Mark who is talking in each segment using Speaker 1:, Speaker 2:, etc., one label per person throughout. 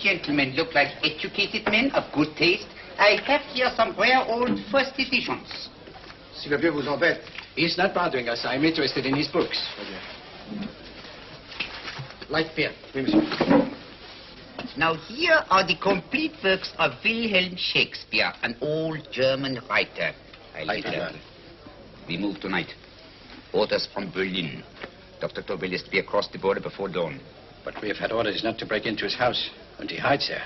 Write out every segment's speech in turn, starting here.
Speaker 1: gentlemen look like educated men of good taste, I have here some rare old first editions.
Speaker 2: Si le vieux vous embête.
Speaker 3: He's not bothering us. I'm interested in his books.
Speaker 2: Light beer. Oui, monsieur.
Speaker 1: Now, here are the complete works of Wilhelm Shakespeare, an old German writer. We move tonight. Orders from Berlin. Dr. Tobel is to be across the border before dawn.
Speaker 3: But we have had orders not to break into his house, and he hides there.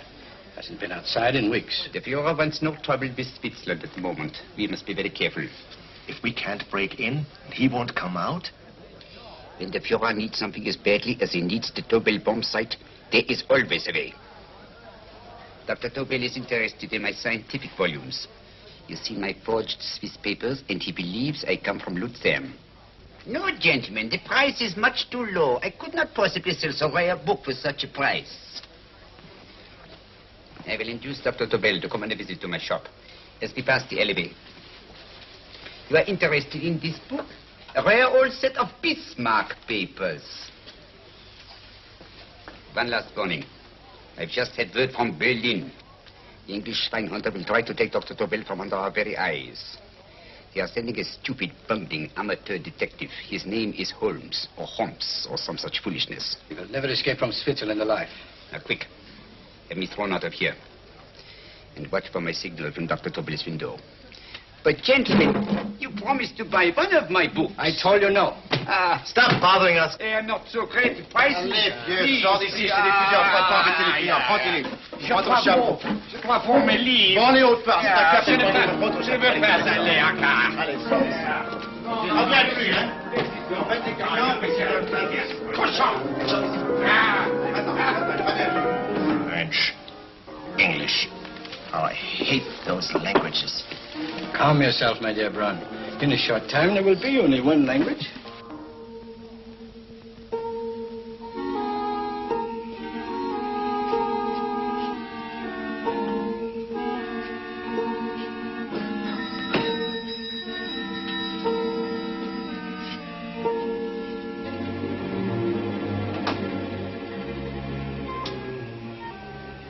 Speaker 3: Hasn't been outside in weeks.
Speaker 1: The Führer wants no trouble with Switzerland at the moment. We must be very careful.
Speaker 4: If we can't break in, he won't come out?
Speaker 1: When the Führer needs something as badly as he needs the Tobel bomb site, there is always a way. Dr. Tobel is interested in my scientific volumes. He's seen my forged Swiss papers, and he believes I come from Lucerne. No, gentlemen, the price is much too low. I could not possibly sell so rare a book for such a price. I will induce Dr. Tobel to come on a visit to my shop as we pass the alleyway. You are interested in this book? A rare old set of Bismarck papers. One last warning. I've just had word from Berlin. The English spying hunter will try to take Dr. Tobel from under our very eyes. They are sending a stupid, bumbling amateur detective. His name is Holmes, or some such foolishness.
Speaker 3: He will never escape from Switzerland alive.
Speaker 1: Now, quick. Have me thrown out of here. And watch for my signal from Dr. Tobel's window. But, gentlemen, you promised to buy one of my books.
Speaker 3: I told you no.
Speaker 4: Stop bothering us.
Speaker 1: They are not so great prices.
Speaker 2: Allez, vieux, sors d'ici, je t'ai dit plusieurs fois de pas embêter les clients. Continue. Prends ton chapeau.
Speaker 1: Je crois pour mes livres.
Speaker 2: Prends les hautes parts, c'est ta carte.
Speaker 1: Je veux pas aller à car.
Speaker 2: Allez, sors d'ici. Reviens plus, hein. En fait, les clients...
Speaker 1: Cochon.
Speaker 4: French. English. Oh, I hate those languages.
Speaker 3: Calm yourself, my dear Brown. In a short time, there will be only one language.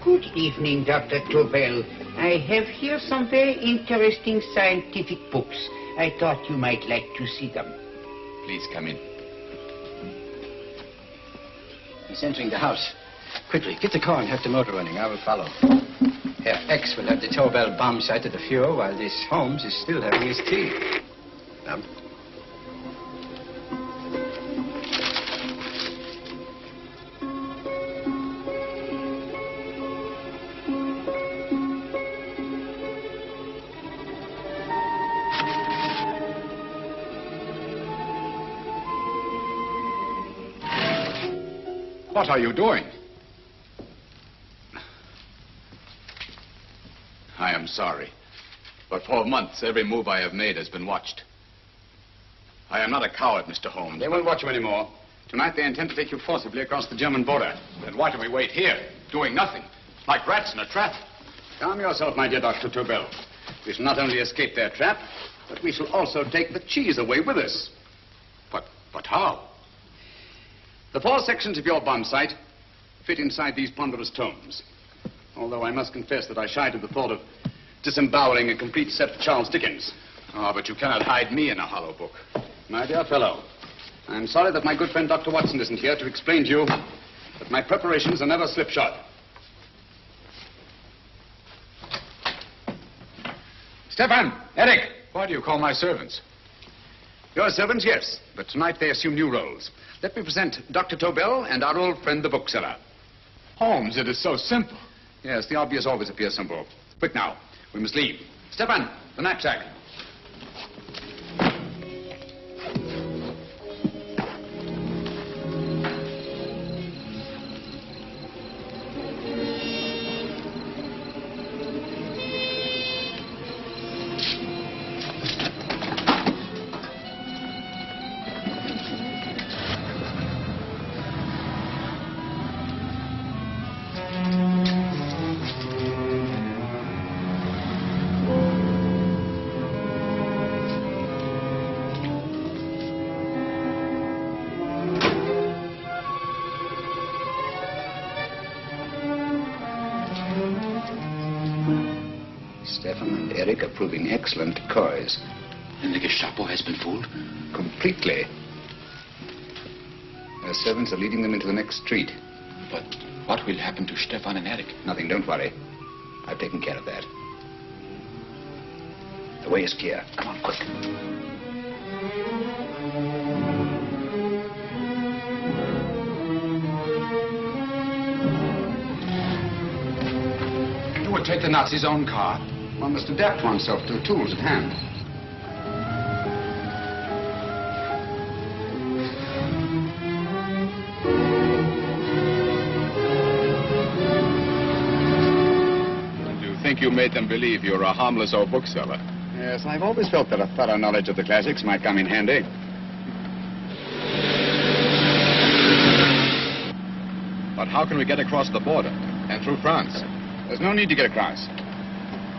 Speaker 1: Good evening, Dr. Tobel. I have here some very interesting scientific books. I thought you might like to see them.
Speaker 3: Please come in. He's entering the house. Quickly, get the car and have the motor running. I will follow. Herr X will have the Tobel bomb site at the Führer while this Holmes is still having his tea.
Speaker 5: What are you doing? I am sorry, but for months every move I have made has been watched. I am not a coward, Mr. Holmes.
Speaker 6: They won't watch you anymore. Tonight they intend to take you forcibly across the German border.
Speaker 5: Then why do we wait here, doing nothing, like rats in a trap?
Speaker 6: Calm yourself, my dear Dr. Tobel. We shall not only escape their trap, but we shall also take the cheese away with us.
Speaker 5: But how?
Speaker 6: The 4 sections of your bomb site fit inside these ponderous tomes. Although I must confess that I shied at the thought of disemboweling a complete set of Charles Dickens.
Speaker 5: Ah, but you cannot hide me in a hollow book.
Speaker 6: My dear fellow, I'm sorry that my good friend Dr. Watson isn't here to explain to you that my preparations are never slipshod.
Speaker 5: Stefan! Eric! Why do you call my servants?
Speaker 6: Your servants, yes, but tonight they assume new roles. Let me present Dr. Tobel and our old friend, the bookseller.
Speaker 5: Holmes, it is so simple.
Speaker 6: Yes, the obvious always appears simple. Quick now, we must leave. Stefan, the knapsack. Eric are proving excellent decoys.
Speaker 5: And the Gestapo has been fooled?
Speaker 6: Completely. Their servants are leading them into the next street.
Speaker 5: But what will happen to Stefan and Eric?
Speaker 6: Nothing, don't worry. I've taken care of that. The way is clear. Come on, quick.
Speaker 5: You would take the Nazis' own car.
Speaker 6: One must adapt oneself to the tools at hand.
Speaker 5: You think you made them believe you're a harmless old bookseller?
Speaker 6: Yes, I've always felt that a thorough knowledge of the classics might come in handy.
Speaker 5: But how can we get across the border and through France?
Speaker 6: There's no need to get across.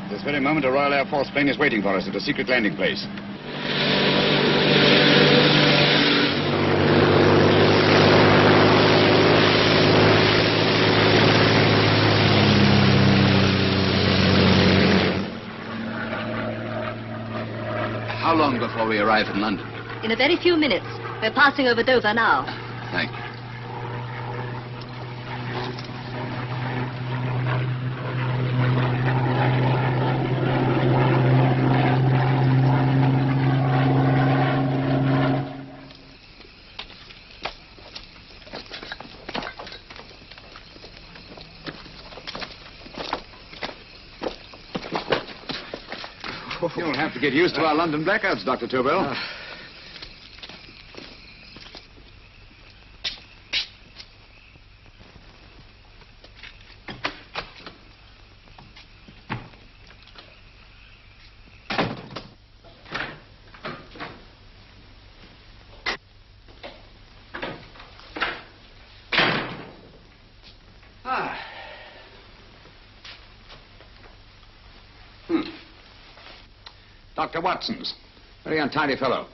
Speaker 6: At this very moment, a Royal Air Force plane is waiting for us at a secret landing place.
Speaker 5: How long before we arrive in London?
Speaker 7: In a very few minutes. We're passing over Dover now.
Speaker 5: Thank you.
Speaker 6: You'll have to get used to our London blackouts, Dr. Tobel. Dr. Watson's. Very untidy fellow.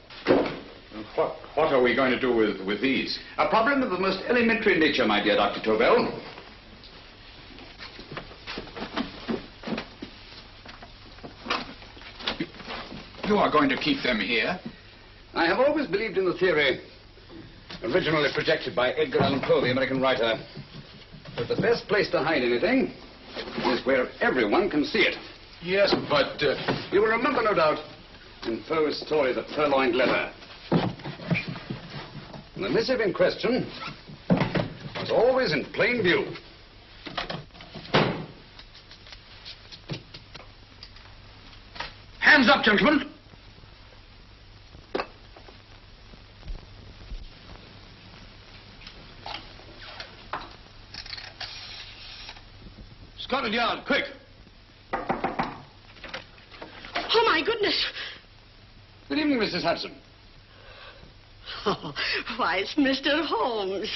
Speaker 5: What are we going to do with these?
Speaker 6: A problem of the most elementary nature, my dear Dr. Tobel.
Speaker 5: You are going to keep them here?
Speaker 6: I have always believed in the theory, originally projected by Edgar Allan Poe, the American writer, that the best place to hide anything is where everyone can see it.
Speaker 5: Yes, but...
Speaker 6: You will remember, no doubt, in Poe's story, The Purloined Letter. The missive in question was always in plain view.
Speaker 2: Hands up, gentlemen. Scotland Yard, quick.
Speaker 7: Oh, my goodness.
Speaker 6: Good evening, Mrs. Hudson.
Speaker 7: Oh, why, it's Mr. Holmes.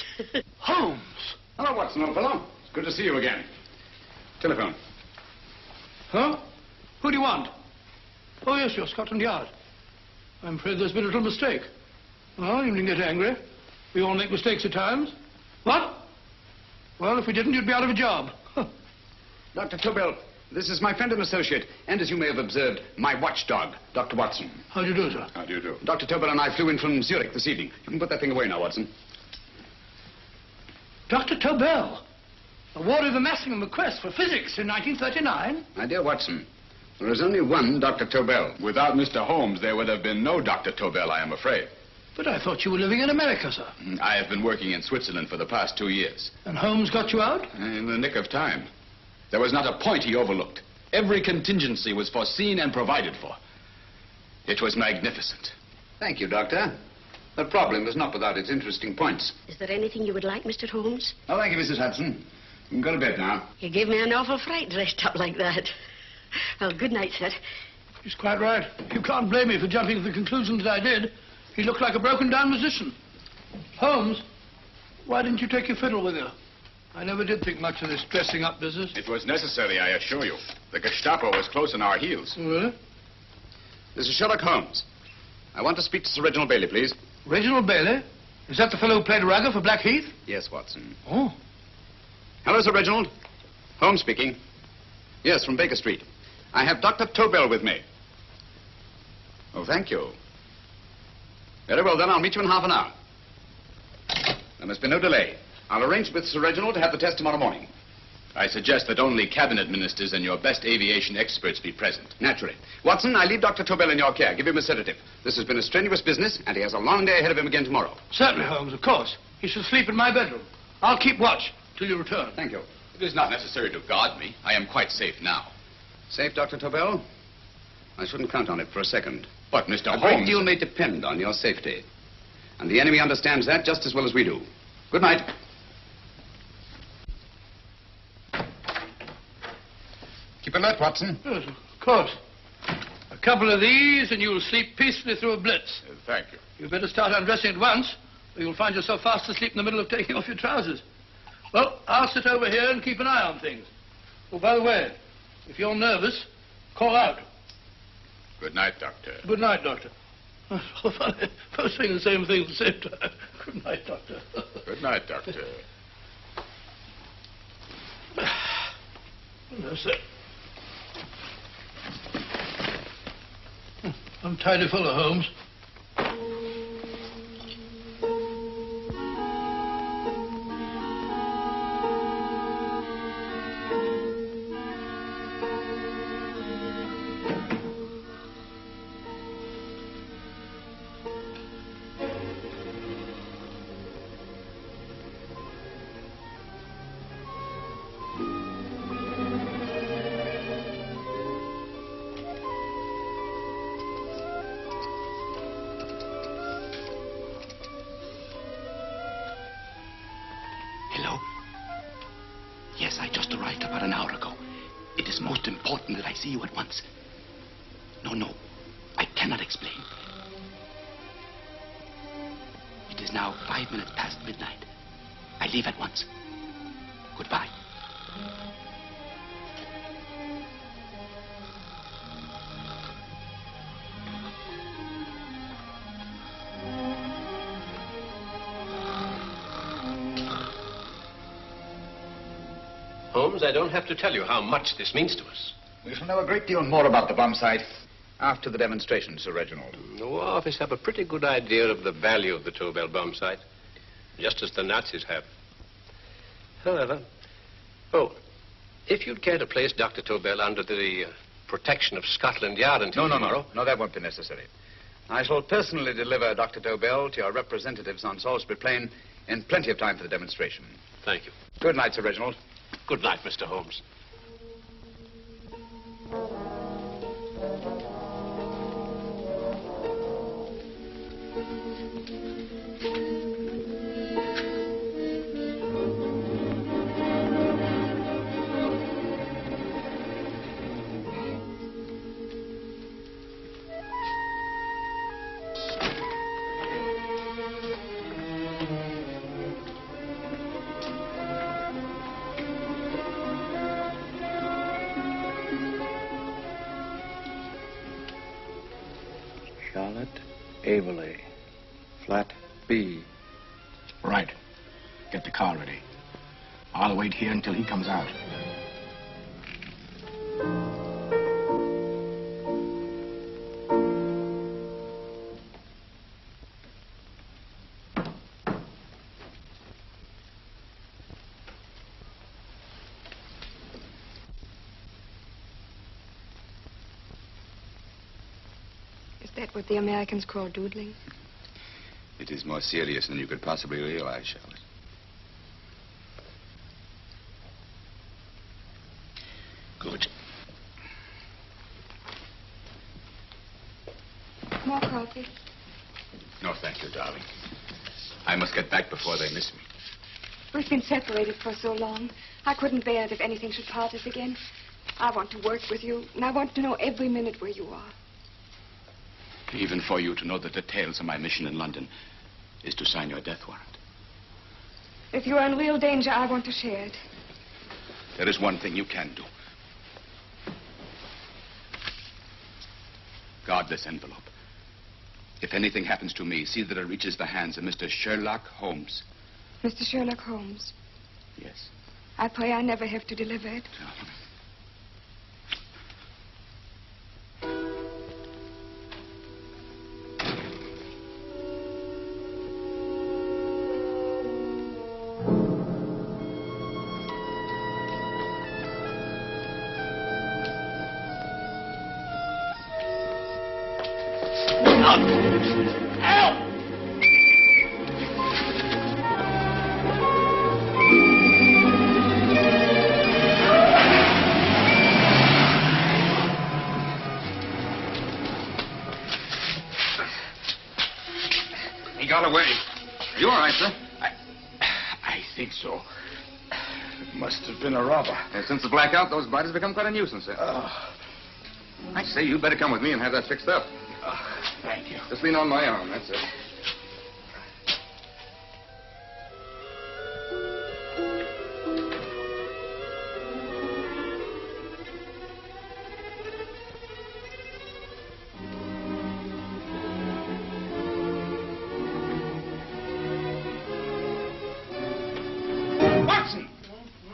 Speaker 2: Holmes.
Speaker 6: Hello, Watson, old fellow. It's good to see you again. Telephone.
Speaker 2: Huh? Who do you want? Oh, yes, you're Scotland Yard. I'm afraid there's been a little mistake. Well, you needn't get angry. We all make mistakes at times. What? Well, if we didn't, you'd be out of a job.
Speaker 6: Dr. Tobel, this is my friend and associate, and as you may have observed, my watchdog, Dr. Watson.
Speaker 2: How do you do, sir?
Speaker 6: How do you do? Dr. Tobel and I flew in from Zurich this evening. You can put that thing away now, Watson.
Speaker 2: Dr. Tobel, awarded the Massingham Bequest for physics in 1939.
Speaker 6: My dear Watson, there is only one Dr. Tobel.
Speaker 5: Without Mr. Holmes, there would have been no Dr. Tobel, I am afraid.
Speaker 2: But I thought you were living in America, sir.
Speaker 5: I have been working in Switzerland for the past 2 years.
Speaker 2: And Holmes got you out?
Speaker 5: In the nick of time. There was not a point he overlooked. Every contingency was foreseen and provided for. It was magnificent.
Speaker 6: Thank you, Doctor. The problem is not without its interesting points.
Speaker 7: Is there anything you would like, Mr. Holmes?
Speaker 6: Oh, thank you, Mrs. Hudson. You can go to bed now.
Speaker 7: You gave me an awful fright dressed up like that. Well, good night, sir.
Speaker 2: He's quite right. You can't blame me for jumping to the conclusion that I did. He looked like a broken-down musician. Holmes, why didn't you take your fiddle with you? I never did think much of this dressing-up business.
Speaker 5: It was necessary, I assure you. The Gestapo was close on our heels.
Speaker 2: Really?
Speaker 6: This is Sherlock Holmes. I want to speak to Sir Reginald Bailey, please.
Speaker 2: Reginald Bailey? Is that the fellow who played Ragger for Blackheath?
Speaker 6: Yes, Watson.
Speaker 2: Oh.
Speaker 6: Hello, Sir Reginald. Holmes speaking. Yes, from Baker Street. I have Dr. Tobel with me. Oh, thank you. Very well, then. I'll meet you in half an hour. There must be no delay. I'll arrange with Sir Reginald to have the test tomorrow morning.
Speaker 5: I suggest that only cabinet ministers and your best aviation experts be present.
Speaker 6: Naturally. Watson, I leave Dr. Tobel in your care. Give him a sedative. This has been a strenuous business, and he has a long day ahead of him again tomorrow.
Speaker 2: Certainly, Holmes, of course. He shall sleep in my bedroom. I'll keep watch till you return.
Speaker 6: Thank you.
Speaker 5: It is not necessary to guard me. I am quite safe now.
Speaker 6: Safe, Dr. Tobel? I shouldn't count on it for a second.
Speaker 5: But, Mr.
Speaker 6: A great
Speaker 5: Holmes...
Speaker 6: deal may depend on your safety. And the enemy understands that just as well as we do. Good night.
Speaker 5: Keep alert, Watson.
Speaker 2: Yes, of course. A couple of these, and you'll sleep peacefully through a blitz.
Speaker 5: Thank you.
Speaker 2: You'd better start undressing at once, or you'll find yourself fast asleep in the middle of taking off your trousers. Well, I'll sit over here and keep an eye on things. Oh, by the way, if you're nervous, call out.
Speaker 5: Good night, Doctor.
Speaker 2: Good night, Doctor. Oh, funny. Both saying the same thing at the same time. Good night, Doctor.
Speaker 5: Good night, Doctor.
Speaker 2: That's it. I'm tidy full of Holmes.
Speaker 6: Hello? Yes, I just arrived about an hour ago. It is most important that I see you at once. No, I cannot explain. It is now 5 minutes past midnight. I leave at once. Goodbye.
Speaker 8: Holmes, I don't have to tell you how much this means to us.
Speaker 6: We shall know a great deal more about the bomb site after the demonstration, Sir Reginald.
Speaker 8: The War Office have a pretty good idea of the value of the Tobel bomb site, just as the Nazis have. However, if you'd care to place Dr. Tobel under the protection of Scotland Yard until tomorrow...
Speaker 6: No, that won't be necessary. I shall personally deliver Dr. Tobel to your representatives on Salisbury Plain in plenty of time for the demonstration.
Speaker 8: Thank you.
Speaker 6: Good night, Sir Reginald.
Speaker 8: Good night, Mr. Holmes.
Speaker 3: Averley. Flat B.
Speaker 9: Right. Get the car ready. I'll wait here until he comes out.
Speaker 10: Is that what the Americans call doodling?
Speaker 6: It is more serious than you could possibly realize, Charlotte. Good.
Speaker 10: More coffee?
Speaker 6: No, thank you, darling. I must get back before they miss me.
Speaker 10: We've been separated for so long. I couldn't bear it if anything should part us again. I want to work with you, and I want to know every minute where you are.
Speaker 5: Even for you to know the details of my mission in London is to sign your death warrant.
Speaker 10: If you're in real danger, I want to share it.
Speaker 5: There is one thing you can do. Guard this envelope. If anything happens to me, see that it reaches the hands of Mr. Sherlock Holmes.
Speaker 10: Mr. Sherlock Holmes.
Speaker 5: Yes.
Speaker 10: I pray I never have to deliver it.
Speaker 6: He got away. Are you all right, sir?
Speaker 9: I think so. It must have been a robber.
Speaker 6: Since the blackout, those blighters become quite a nuisance, sir. I say, you'd better come with me and have that fixed up.
Speaker 9: Thank you.
Speaker 6: Just lean on my arm, that's it.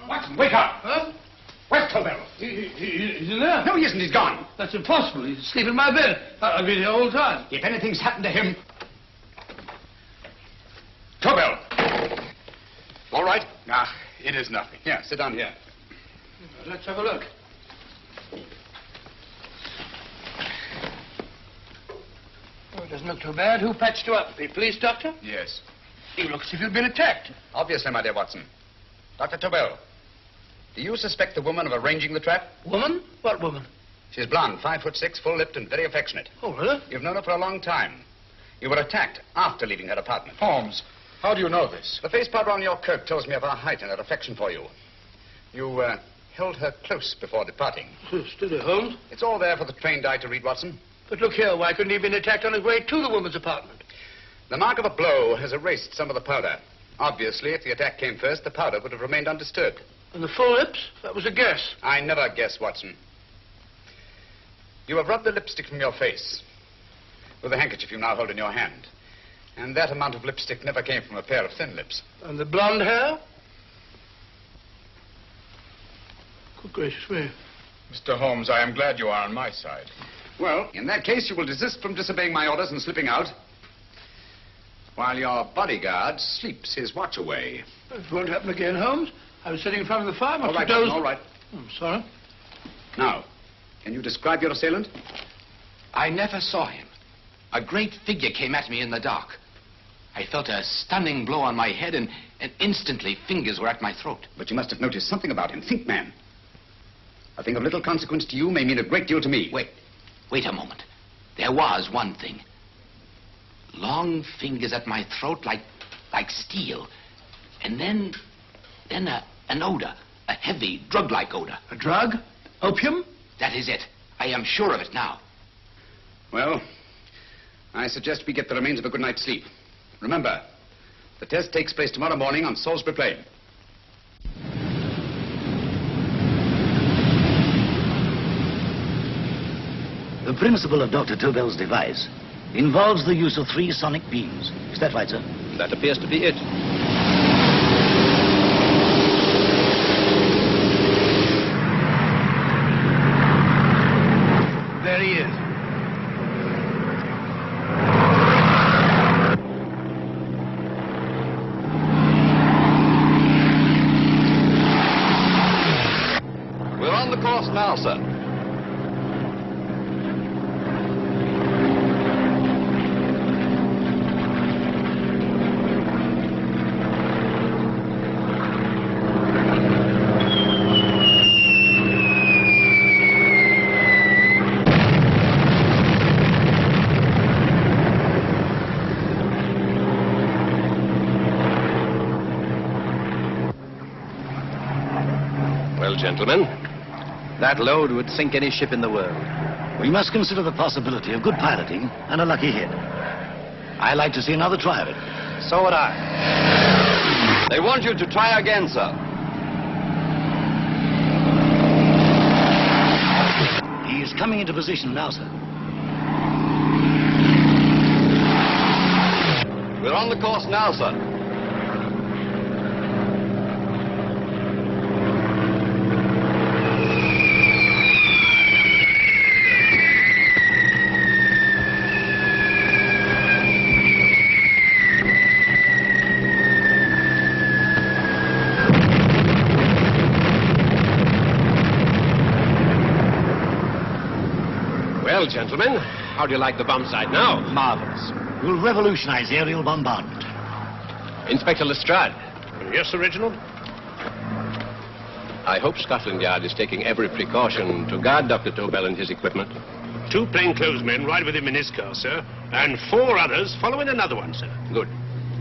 Speaker 9: Watson, wake up!
Speaker 2: Huh?
Speaker 9: Where's Tobel?
Speaker 2: He's in there.
Speaker 6: No, he isn't. He's gone.
Speaker 2: That's impossible. He's asleep in my bed. I've been here all the time.
Speaker 9: If anything's happened to him... Tobel!
Speaker 6: All right?
Speaker 9: Ah, it is nothing.
Speaker 6: Yeah, sit down here.
Speaker 2: Let's have a look. Oh, it doesn't look too bad. Who patched you up? The police doctor?
Speaker 6: Yes.
Speaker 2: You look as if you'd been attacked.
Speaker 6: Obviously, my dear Watson. Dr. Tobel, do you suspect the woman of arranging the trap?
Speaker 2: Woman? What woman?
Speaker 6: She's blonde, 5'6", full-lipped, and very affectionate.
Speaker 2: Oh, really?
Speaker 6: You've known her for a long time. You were attacked after leaving her apartment.
Speaker 9: Holmes, how do you know this?
Speaker 6: The face powder on your coat tells me of her height and her affection for you. You held her close before departing.
Speaker 2: Steady, Holmes.
Speaker 6: It's all there for the trained eye to read, Watson.
Speaker 2: But look here, why couldn't he have been attacked on his way to the woman's apartment?
Speaker 6: The mark of a blow has erased some of the powder. Obviously, if the attack came first, the powder would have remained undisturbed.
Speaker 2: And the full lips? That was a guess.
Speaker 6: I never guess, Watson. You have rubbed the lipstick from your face with the handkerchief you now hold in your hand. And that amount of lipstick never came from a pair of thin lips.
Speaker 2: And the blonde hair? Good gracious me.
Speaker 9: Mr. Holmes, I am glad you are on my side.
Speaker 6: Well, in that case, you will desist from disobeying my orders and slipping out while your bodyguard sleeps his watch away.
Speaker 2: It won't happen again, Holmes. I was sitting in front of the fire.
Speaker 6: All right, Watson, all right.
Speaker 2: I'm sorry.
Speaker 6: Now, can you describe your assailant?
Speaker 11: I never saw him. A great figure came at me in the dark. I felt a stunning blow on my head, and instantly fingers were at my throat.
Speaker 6: But you must have noticed something about him. Think, man. A thing of little consequence to you may mean a great deal to me.
Speaker 11: Wait a moment. There was one thing. Long fingers at my throat like steel. And then an odor. A heavy, drug-like odor.
Speaker 2: A drug? Opium?
Speaker 11: That is it. I am sure of it now.
Speaker 6: Well, I suggest we get the remains of a good night's sleep. Remember, the test takes place tomorrow morning on Salisbury Plain.
Speaker 12: The principle of Dr. Tobel's device involves the use of 3 sonic beams. Is that right, sir?
Speaker 8: That appears to be it.
Speaker 2: There he is.
Speaker 13: We're on the course now, sir.
Speaker 8: Gentlemen, that load would sink any ship in the world.
Speaker 12: We must consider the possibility of good piloting and a lucky hit. I like to see another try of it.
Speaker 8: So would I.
Speaker 13: They want you to try again, sir.
Speaker 12: He is coming into position now, sir.
Speaker 13: We're on the course now, sir.
Speaker 8: Well, gentlemen, How do you like the bomb site now?
Speaker 12: Marvelous. We'll revolutionize aerial bombardment.
Speaker 8: Inspector Lestrade.
Speaker 14: Yes, Sir Reginald?
Speaker 8: I hope Scotland Yard is taking every precaution to guard Dr. Tobel and his equipment.
Speaker 14: 2 plainclothesmen ride with him in his car, sir, and 4 others follow in another one, sir.
Speaker 8: Good.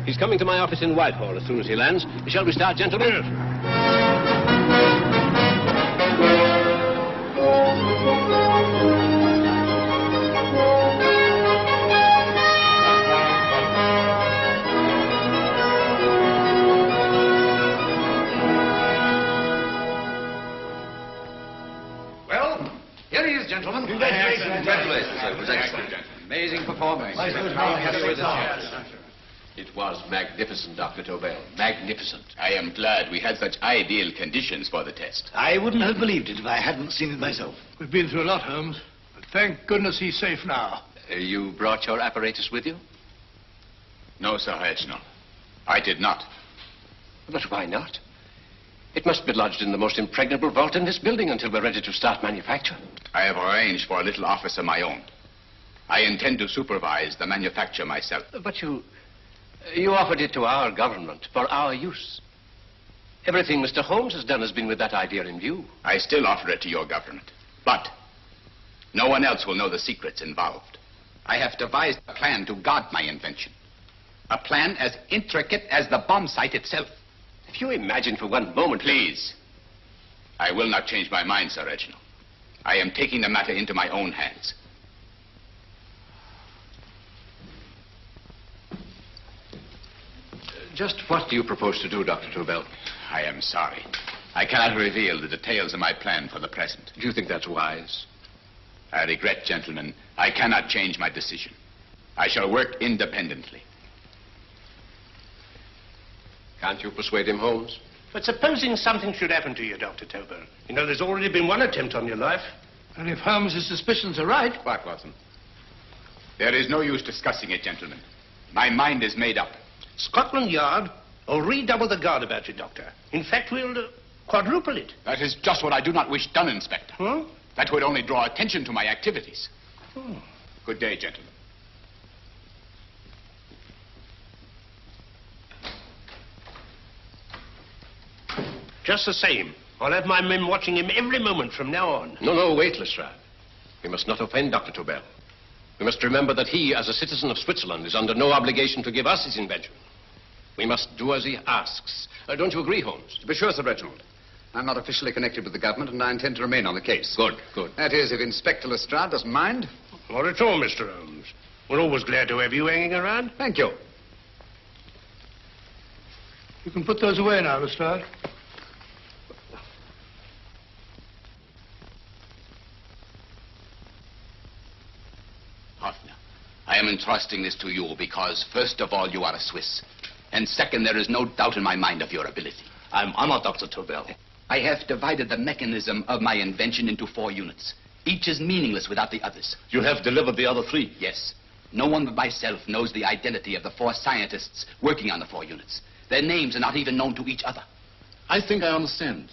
Speaker 8: He's coming to my office in Whitehall as soon as he lands. Shall we start, gentlemen?
Speaker 14: Yes.
Speaker 6: Here he is, gentlemen.
Speaker 13: Congratulations, sir. It was excellent.
Speaker 6: Amazing performance.
Speaker 13: How happy with it?
Speaker 8: It was magnificent, Dr. Tobel. Magnificent.
Speaker 6: I am glad we had such ideal conditions for the test.
Speaker 12: I wouldn't have believed it if I hadn't seen it myself.
Speaker 2: We've been through a lot, Holmes, but thank goodness he's safe now.
Speaker 8: You brought your apparatus with you?
Speaker 6: No, Sir Reginald. I did not.
Speaker 8: But why not? It must be lodged in the most impregnable vault in this building until we're ready to start manufacture.
Speaker 6: I have arranged for a little office of my own. I intend to supervise the manufacture myself.
Speaker 8: But you offered it to our government for our use. Everything Mr. Holmes has done has been with that idea in view.
Speaker 6: I still offer it to your government. But no one else will know the secrets involved. I have devised a plan to guard my invention. A plan as intricate as the bomb site itself.
Speaker 8: If you imagine for one moment...
Speaker 6: Please. I will not change my mind, Sir Reginald. I am taking the matter into my own hands.
Speaker 8: Just what do you propose to do, Dr. Tobel?
Speaker 6: I am sorry. I cannot reveal the details of my plan for the present.
Speaker 8: Do you think that's wise?
Speaker 6: I regret, gentlemen, I cannot change my decision. I shall work independently.
Speaker 8: Can't you persuade him, Holmes?
Speaker 14: But supposing something should happen to you, Dr. Tobel. You know, there's already been one attempt on your life.
Speaker 2: And if Holmes' suspicions are right...
Speaker 6: What, Watson? There is no use discussing it, gentlemen. My mind is made up.
Speaker 14: Scotland Yard will redouble the guard about you, Doctor. In fact, we'll quadruple it.
Speaker 6: That is just what I do not wish done, Inspector.
Speaker 14: Huh?
Speaker 6: That would only draw attention to my activities. Good day, gentlemen.
Speaker 14: Just the same, I'll have my men watching him every moment from now on.
Speaker 8: No, wait, Lestrade. We must not offend Dr. Tobel. We must remember that he, as a citizen of Switzerland, is under no obligation to give us his invention. We must do as he asks. Don't you agree, Holmes?
Speaker 6: To be sure, Sir Reginald. I'm not officially connected with the government, and I intend to remain on the case.
Speaker 8: Good.
Speaker 6: That is, if Inspector Lestrade doesn't mind.
Speaker 14: Not at all, Mr. Holmes. We're always glad to have you hanging around.
Speaker 6: Thank you.
Speaker 2: You can put those away now, Lestrade.
Speaker 6: Hoffner, I am entrusting this to you because, first of all, you are a Swiss. And second, there is no doubt in my mind of your ability.
Speaker 11: I'm honored, Dr. Tobel.
Speaker 6: I have divided the mechanism of my invention into 4 units. Each is meaningless without the others.
Speaker 11: You have delivered the other 3?
Speaker 6: Yes. No one but myself knows the identity of the 4 scientists working on the 4 units. Their names are not even known to each other.
Speaker 11: I think I understand.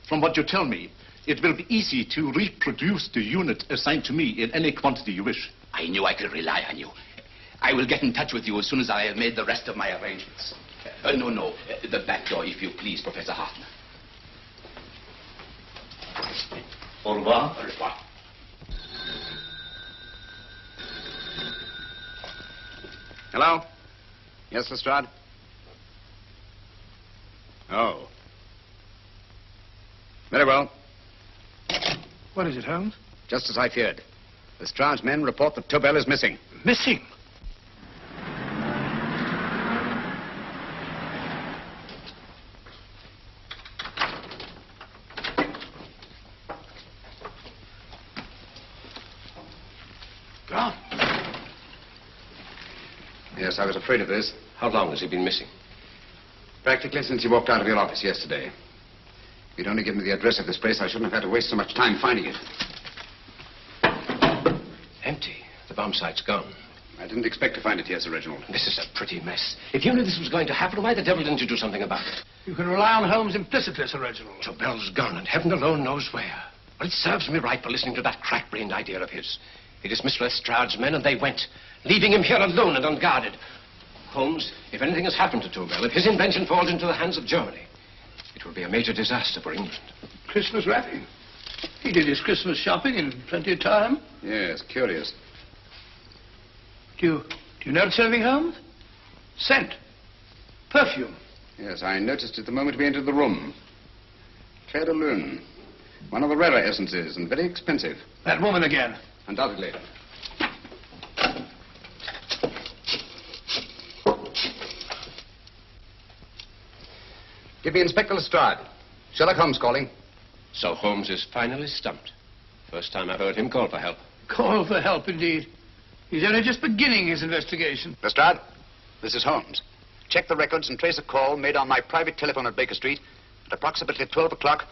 Speaker 11: From what you tell me, it will be easy to reproduce the unit assigned to me in any quantity you wish.
Speaker 6: I knew I could rely on you. I will get in touch with you as soon as I have made the rest of my arrangements. No. The back door, if you please, Professor Hoffner.
Speaker 11: Au revoir.
Speaker 6: Au revoir. Hello? Yes, Lestrade? Oh. Very well.
Speaker 2: What is it, Holmes?
Speaker 6: Just as I feared. Lestrade's men report that Tobel is missing.
Speaker 2: Missing?
Speaker 6: Gone. Yes, I was afraid of this.
Speaker 8: How long has he been missing?
Speaker 6: Practically since he walked out of your office yesterday. If you'd only given me the address of this place, I shouldn't have had to waste so much time finding it.
Speaker 8: Empty. The bomb site's gone.
Speaker 6: I didn't expect to find it here, Sir Reginald.
Speaker 8: This is a pretty mess. If you knew this was going to happen, why the devil didn't you do something about it?
Speaker 2: You can rely on Holmes implicitly, Sir Reginald.
Speaker 8: Tobel's gone, and heaven alone knows where. Well, it serves me right for listening to that crack-brained idea of his. He dismissed Lestrade's men and they went, leaving him here alone and unguarded. Holmes, if anything has happened to Tobel, if his invention falls into the hands of Germany, it will be a major disaster for England.
Speaker 2: Christmas wrapping. He did his Christmas shopping in plenty of time.
Speaker 6: Yes, curious.
Speaker 2: Do you notice anything, Holmes? Scent. Perfume.
Speaker 6: Yes, I noticed it the moment we entered the room. Clair de Lune. One of the rarer essences and very expensive.
Speaker 2: That woman again.
Speaker 6: Undoubtedly. Give me Inspector Lestrade. Sherlock Holmes calling.
Speaker 8: So Holmes is finally stumped. First time I've heard him call for help.
Speaker 2: Call for help, indeed. He's only just beginning his investigation.
Speaker 6: Lestrade, this is Holmes. Check the records and trace a call made on my private telephone at Baker Street at approximately 12 o'clock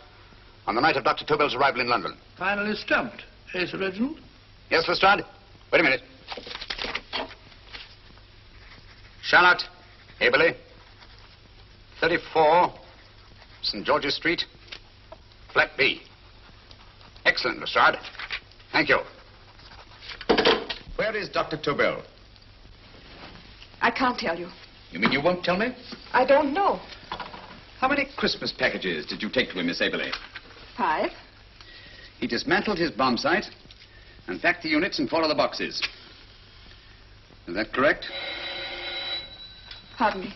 Speaker 6: on the night of Dr. Tobel's arrival in London.
Speaker 2: Finally stumped. Eh, Sir Reginald?
Speaker 6: Yes, Lestrade? Wait a minute. Charlotte, Aberley, 34, St. George's Street, Flat B. Excellent, Lestrade. Thank you. Where is Dr. Tobel?
Speaker 10: I can't tell you.
Speaker 6: You mean you won't tell me?
Speaker 10: I don't know.
Speaker 6: How many Christmas packages did you take to him, Miss Aberley?
Speaker 10: 5.
Speaker 6: He dismantled his bomb site and packed the units in 4 of the boxes. Is that correct?
Speaker 10: Pardon me.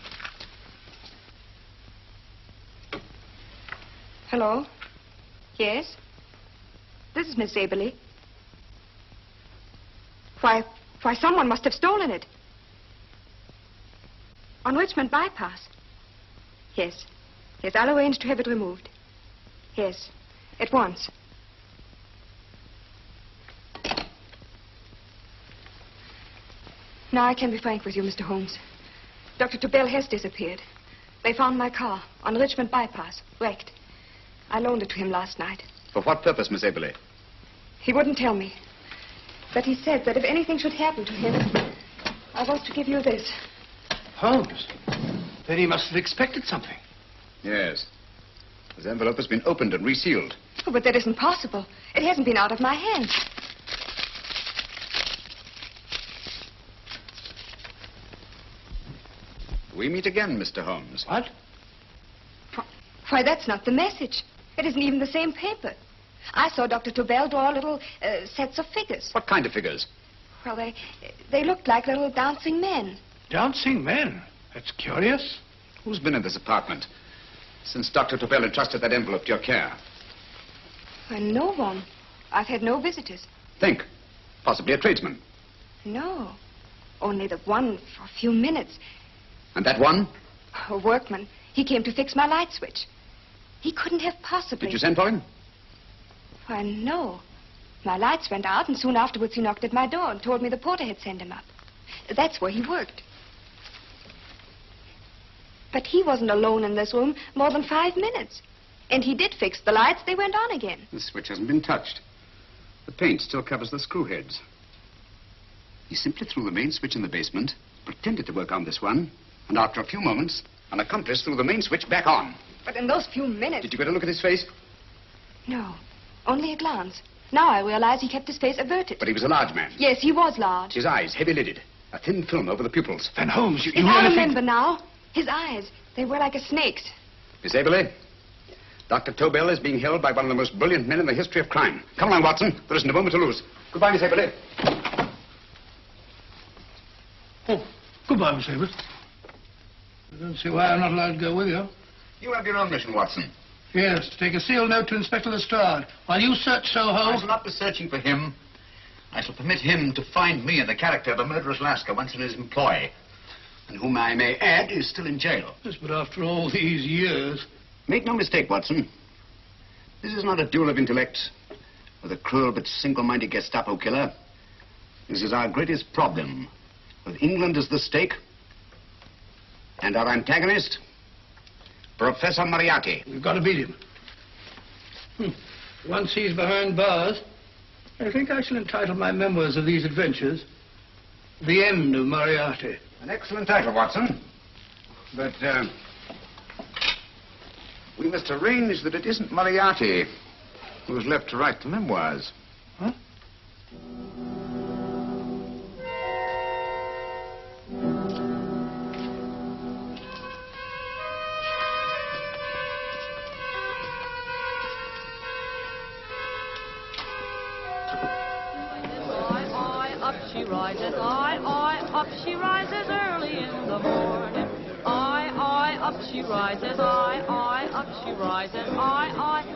Speaker 10: Hello? Yes? This is Miss Aberley. Why, someone must have stolen it. On Richmond Bypass. Yes. Yes, I'll arrange to have it removed. Yes, at once. Now I can be frank with you, Mr. Holmes. Dr. Tobel has disappeared. They found my car on Richmond Bypass, wrecked. I loaned it to him last night.
Speaker 6: For what purpose, Miss Aberley?
Speaker 10: He wouldn't tell me. But he said that if anything should happen to him, I was to give you this.
Speaker 2: Holmes? Then he must have expected something.
Speaker 6: Yes. His envelope has been opened and resealed.
Speaker 10: Oh, but that isn't possible. It hasn't been out of my hands.
Speaker 6: We meet again, Mr. Holmes.
Speaker 2: What?
Speaker 10: Why, that's not the message. It isn't even the same paper. I saw Dr. Tobel draw little sets of figures.
Speaker 6: What kind of figures?
Speaker 10: Well, they looked like little dancing men.
Speaker 2: Dancing men? That's curious.
Speaker 6: Who's been in this apartment since Dr. Tobel entrusted that envelope to your care?
Speaker 10: Well, no one. I've had no visitors.
Speaker 6: Think. Possibly a tradesman.
Speaker 10: No. Only the one for a few minutes.
Speaker 6: And that one?
Speaker 10: A workman. He came to fix my light switch. He couldn't have possibly...
Speaker 6: Did you send for him?
Speaker 10: Why, no. My lights went out, and soon afterwards he knocked at my door and told me the porter had sent him up. That's where he worked. But he wasn't alone in this room more than 5 minutes. And he did fix the lights. They went on again.
Speaker 6: The switch hasn't been touched. The paint still covers the screw heads. He simply threw the main switch in the basement, pretended to work on this one, and after a few moments, an accomplice threw the main switch back on.
Speaker 10: But in those few minutes...
Speaker 6: Did you get a look at his face?
Speaker 10: No, only a glance. Now I realize he kept his face averted.
Speaker 6: But he was a large man.
Speaker 10: Yes, he was large.
Speaker 6: His eyes heavy-lidded. A thin film over the pupils.
Speaker 2: Van Holmes, you
Speaker 10: I
Speaker 2: really
Speaker 10: remember
Speaker 2: think...
Speaker 10: now. His eyes, they were like a snake's.
Speaker 6: Miss Aberley, Dr. Tobel is being held by one of the most brilliant men in the history of crime. Come along, Watson. There isn't a moment to lose. Goodbye, Miss Aberley.
Speaker 2: Oh, goodbye, Miss Aberley. I don't see why I'm not allowed to go with you.
Speaker 6: You have your own mission, Watson.
Speaker 2: Yes, to take a sealed note to Inspector Lestrade. While you search Soho...
Speaker 6: I shall not be searching for him. I shall permit him to find me in the character of a murderous Lascar once in his employ, and whom I may add is still in jail.
Speaker 2: Yes, but after all these years...
Speaker 6: Make no mistake, Watson. This is not a duel of intellects with a cruel but single-minded Gestapo killer. This is our greatest problem, with England as the stake, and our antagonist, Professor Moriarty.
Speaker 2: We've got to beat him. Once he's behind bars, I think I shall entitle my memoirs of these adventures, The End of Moriarty.
Speaker 6: An excellent title, Watson. But, we must arrange that it isn't Moriarty who's left to write the memoirs.
Speaker 2: Huh?
Speaker 15: rises, up she rises early in the morning. Up she rises, up she rises,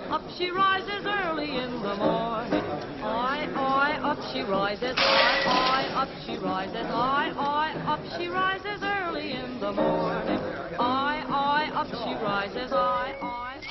Speaker 15: up she rises early in the morning. Up she rises, up she rises, up she rises early in the morning. Up she rises, up she rises.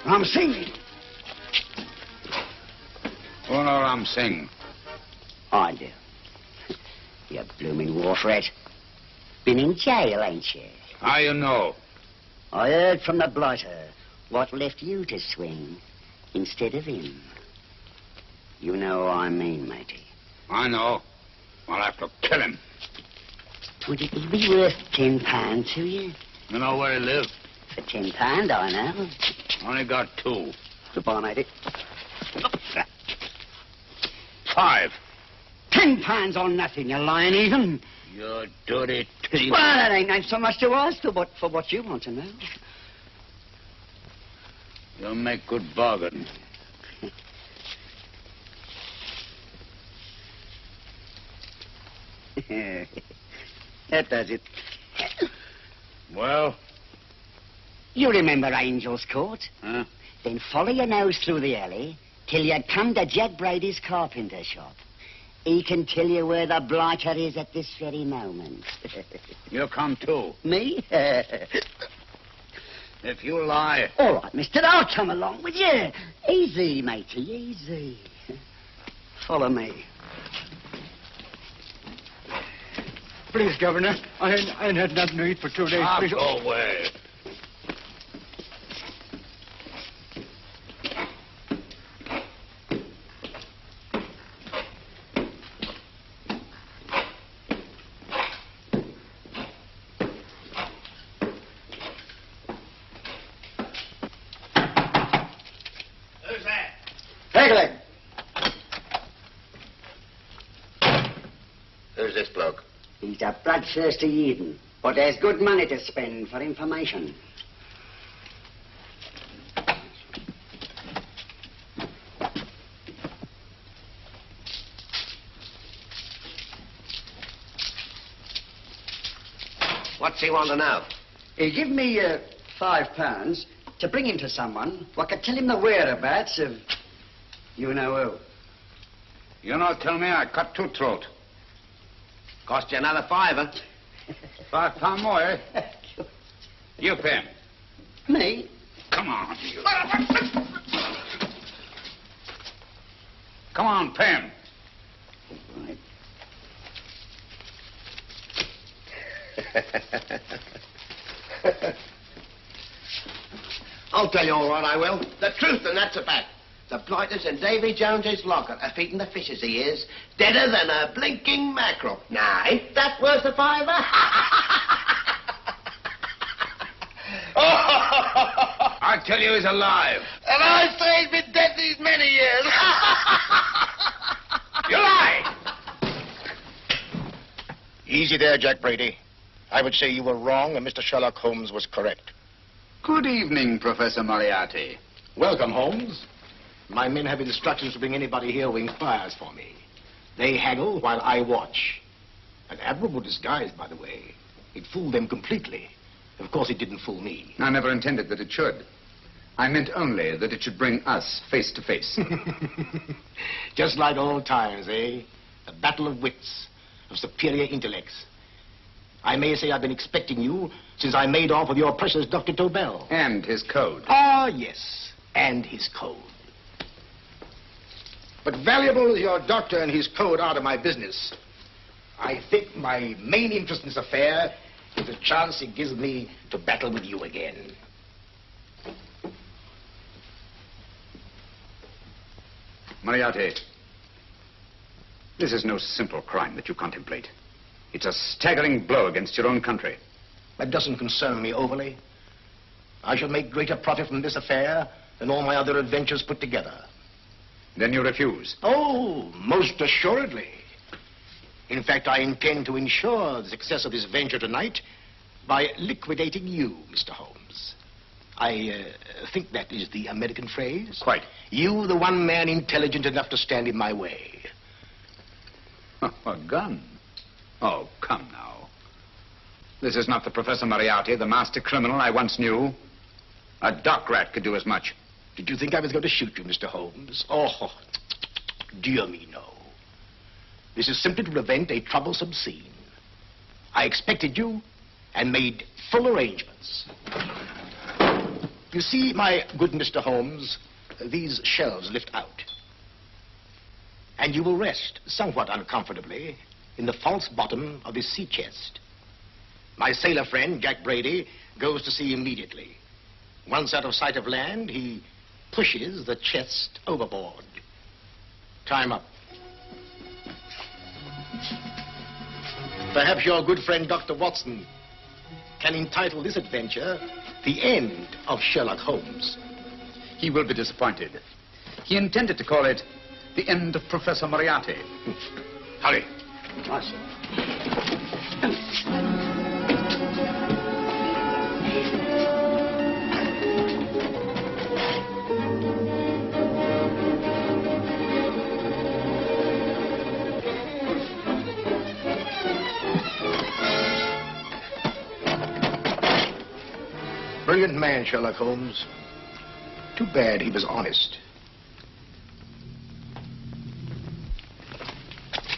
Speaker 1: Ram Singh. Oh, no, Ram Singh.
Speaker 16: I do. You blooming war threat. Been in jail, ain't you?
Speaker 1: How you know?
Speaker 16: I heard from the blighter what left you to swing instead of him. You know what I mean, matey.
Speaker 1: I know. I'll have to kill him.
Speaker 16: Would it be worth £10 to you?
Speaker 1: You know where he lives?
Speaker 16: For £10, I know.
Speaker 1: Only got 2.
Speaker 16: Goodbye, matey.
Speaker 1: 5.
Speaker 16: £10 on nothing, you lying heathen.
Speaker 1: You dirty thief.
Speaker 16: Well, that ain't so much to ask for what you want to know.
Speaker 1: You'll make good bargain.
Speaker 16: That does it.
Speaker 1: Well?
Speaker 16: You remember Angel's Court?
Speaker 1: Huh?
Speaker 16: Then follow your nose through the alley till you come to Jack Brady's carpenter shop. He can tell you where the blighter is at this very moment.
Speaker 1: You come too.
Speaker 16: Me?
Speaker 1: If you lie...
Speaker 16: All right, mister, I'll come along with you. Easy, matey, easy. Follow me.
Speaker 2: Please, Governor, I ain't had nothing to eat for 2 days. Please.
Speaker 1: Go away.
Speaker 16: Who's this bloke? He's a bloodthirsty heathen, but there's good money to spend for information.
Speaker 14: What's he want to know?
Speaker 16: He give me £5 to bring him to someone who could tell him the whereabouts of you know who.
Speaker 1: You not tell me I cut 2 throat.
Speaker 14: Cost you another £5.
Speaker 1: £5 more, eh? You pay him.
Speaker 16: Me?
Speaker 1: Come on, you. Come on, pay him.
Speaker 16: Right.
Speaker 14: I'll tell you all right, I will. The truth, and that's a fact. The blighters in Davy Jones's locker are feeding the fishes, he is. Deader than a blinking mackerel. Now, ain't that worth a £5?
Speaker 1: I tell you he's alive.
Speaker 14: And I say he's been dead these many years.
Speaker 1: You lie!
Speaker 9: Easy there, Jack Brady. I would say you were wrong and Mr. Sherlock Holmes was correct.
Speaker 6: Good evening, Professor Moriarty.
Speaker 9: Welcome, Holmes. My men have instructions to bring anybody here who inquires for me. They haggle while I watch. An admirable disguise, by the way. It fooled them completely. Of course, it didn't fool me.
Speaker 6: I never intended that it should. I meant only that it should bring us face to face.
Speaker 9: Just like old times, eh? A battle of wits, of superior intellects. I may say I've been expecting you since I made off with your precious Dr. Tobel.
Speaker 6: And his code.
Speaker 9: Ah, yes, and his code. But valuable as your doctor and his code are to my business, I think my main interest in this affair is the chance it gives me to battle with you again.
Speaker 6: Moriarty, this is no simple crime that you contemplate. It's a staggering blow against your own country.
Speaker 9: That doesn't concern me overly. I shall make greater profit from this affair than all my other adventures put together.
Speaker 6: Then you refuse?
Speaker 9: Oh, most assuredly. In fact, I intend to ensure the success of this venture tonight by liquidating you, Mr. Holmes. I think that is the American phrase.
Speaker 6: Quite.
Speaker 9: You, the one man intelligent enough to stand in my way.
Speaker 6: A gun? Oh, come now. This is not the Professor Moriarty, the master criminal I once knew. A dock rat could do as much.
Speaker 9: Did you think I was going to shoot you, Mr. Holmes? Oh, dear me, no. This is simply to prevent a troublesome scene. I expected you and made full arrangements. You see, my good Mr. Holmes, these shelves lift out. And you will rest somewhat uncomfortably in the false bottom of this sea chest. My sailor friend, Jack Brady, goes to sea immediately. Once out of sight of land, he pushes the chest overboard. Time up. Perhaps your good friend, Dr. Watson, can entitle this adventure The End of Sherlock Holmes.
Speaker 6: He will be disappointed. He intended to call it The End of Professor Moriarty. Hurry.
Speaker 9: Brilliant man, Sherlock Holmes. Too bad he was honest.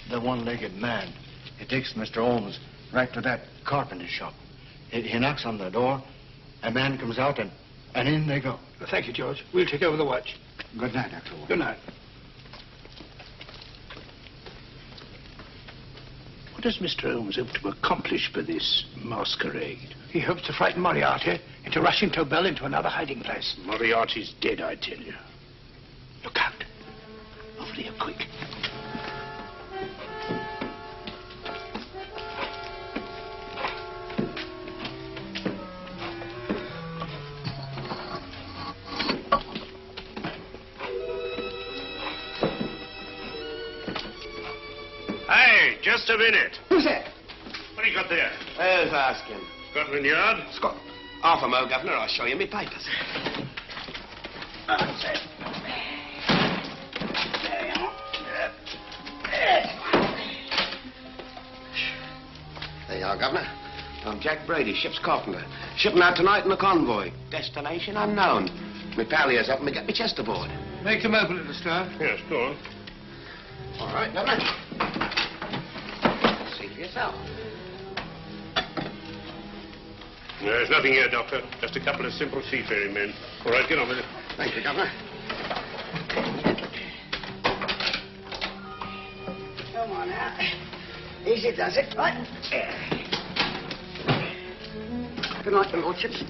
Speaker 17: The one-legged man. He takes Mr. Holmes right to that carpenter shop. He knocks on the door. A man comes out, and in they go.
Speaker 2: Thank you, George. We'll take over the watch.
Speaker 17: Good night, Dr. Watson.
Speaker 2: Good night. What does Mr. Holmes hope to accomplish by this masquerade? He hopes to frighten Moriarty into rushing Tobel into another hiding place. Moriarty's dead, I tell you. Look out. Over here, quick.
Speaker 8: Hey, just a minute.
Speaker 14: Who's that?
Speaker 8: What do you got there?
Speaker 14: Who's asking?
Speaker 8: Scotland Yard?
Speaker 14: Half a mo, Governor. I'll show you my papers.
Speaker 16: That's it. There you are.
Speaker 14: There you are, Governor. I'm Jack Brady, ship's carpenter. Shipping out tonight in a convoy. Destination unknown. My pal here's helping me get my chest aboard.
Speaker 2: Make them open it, Lestrade.
Speaker 8: Yes, go on.
Speaker 14: All right, Governor. See for yourself.
Speaker 8: There's nothing here, Doctor. Just a couple of simple seafaring men. All right, get on with it.
Speaker 14: Thank you, Governor.
Speaker 16: Come on now. Easy does it. Right. Good night, your lordships.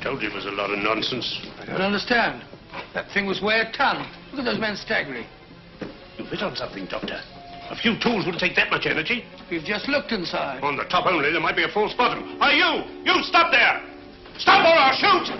Speaker 8: Told you it was a lot of nonsense.
Speaker 2: I don't understand. That thing was way a ton. Look at those men staggering.
Speaker 8: You've hit on something, Doctor. A few tools wouldn't take that much energy.
Speaker 2: We've just looked inside.
Speaker 8: On the top only, there might be a false bottom. Hey, you! You stop there! Stop or I'll shoot!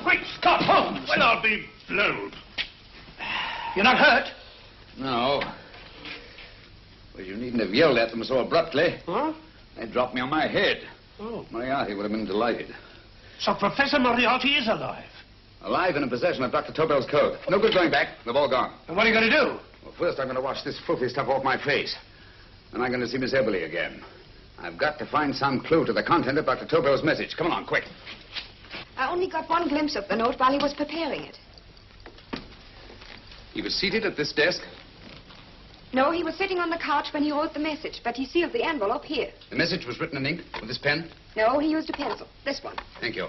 Speaker 2: Great Scott, Holmes!
Speaker 8: Well, I'll be blowed.
Speaker 2: You're not hurt?
Speaker 6: No. Well, you needn't have yelled at them so abruptly.
Speaker 14: Huh?
Speaker 6: They dropped me on my head.
Speaker 14: Oh.
Speaker 6: Moriarty would have been delighted.
Speaker 8: So Professor Moriarty is alive?
Speaker 6: Alive and in possession of Dr. Tobel's code. No good going back. They've all gone.
Speaker 2: And what are you going to do?
Speaker 6: Well, first I'm going to wash this filthy stuff off my face. Then I'm going to see Miss Eberly again. I've got to find some clue to the content of Dr. Tobel's message. Come along, quick.
Speaker 10: I only got one glimpse of the note while he was preparing it.
Speaker 6: He was seated at this desk.
Speaker 10: No, he was sitting on the couch when he wrote the message, but he sealed the envelope here.
Speaker 6: The message was written in ink with this pen?
Speaker 10: No, he used a pencil. This one.
Speaker 6: Thank you.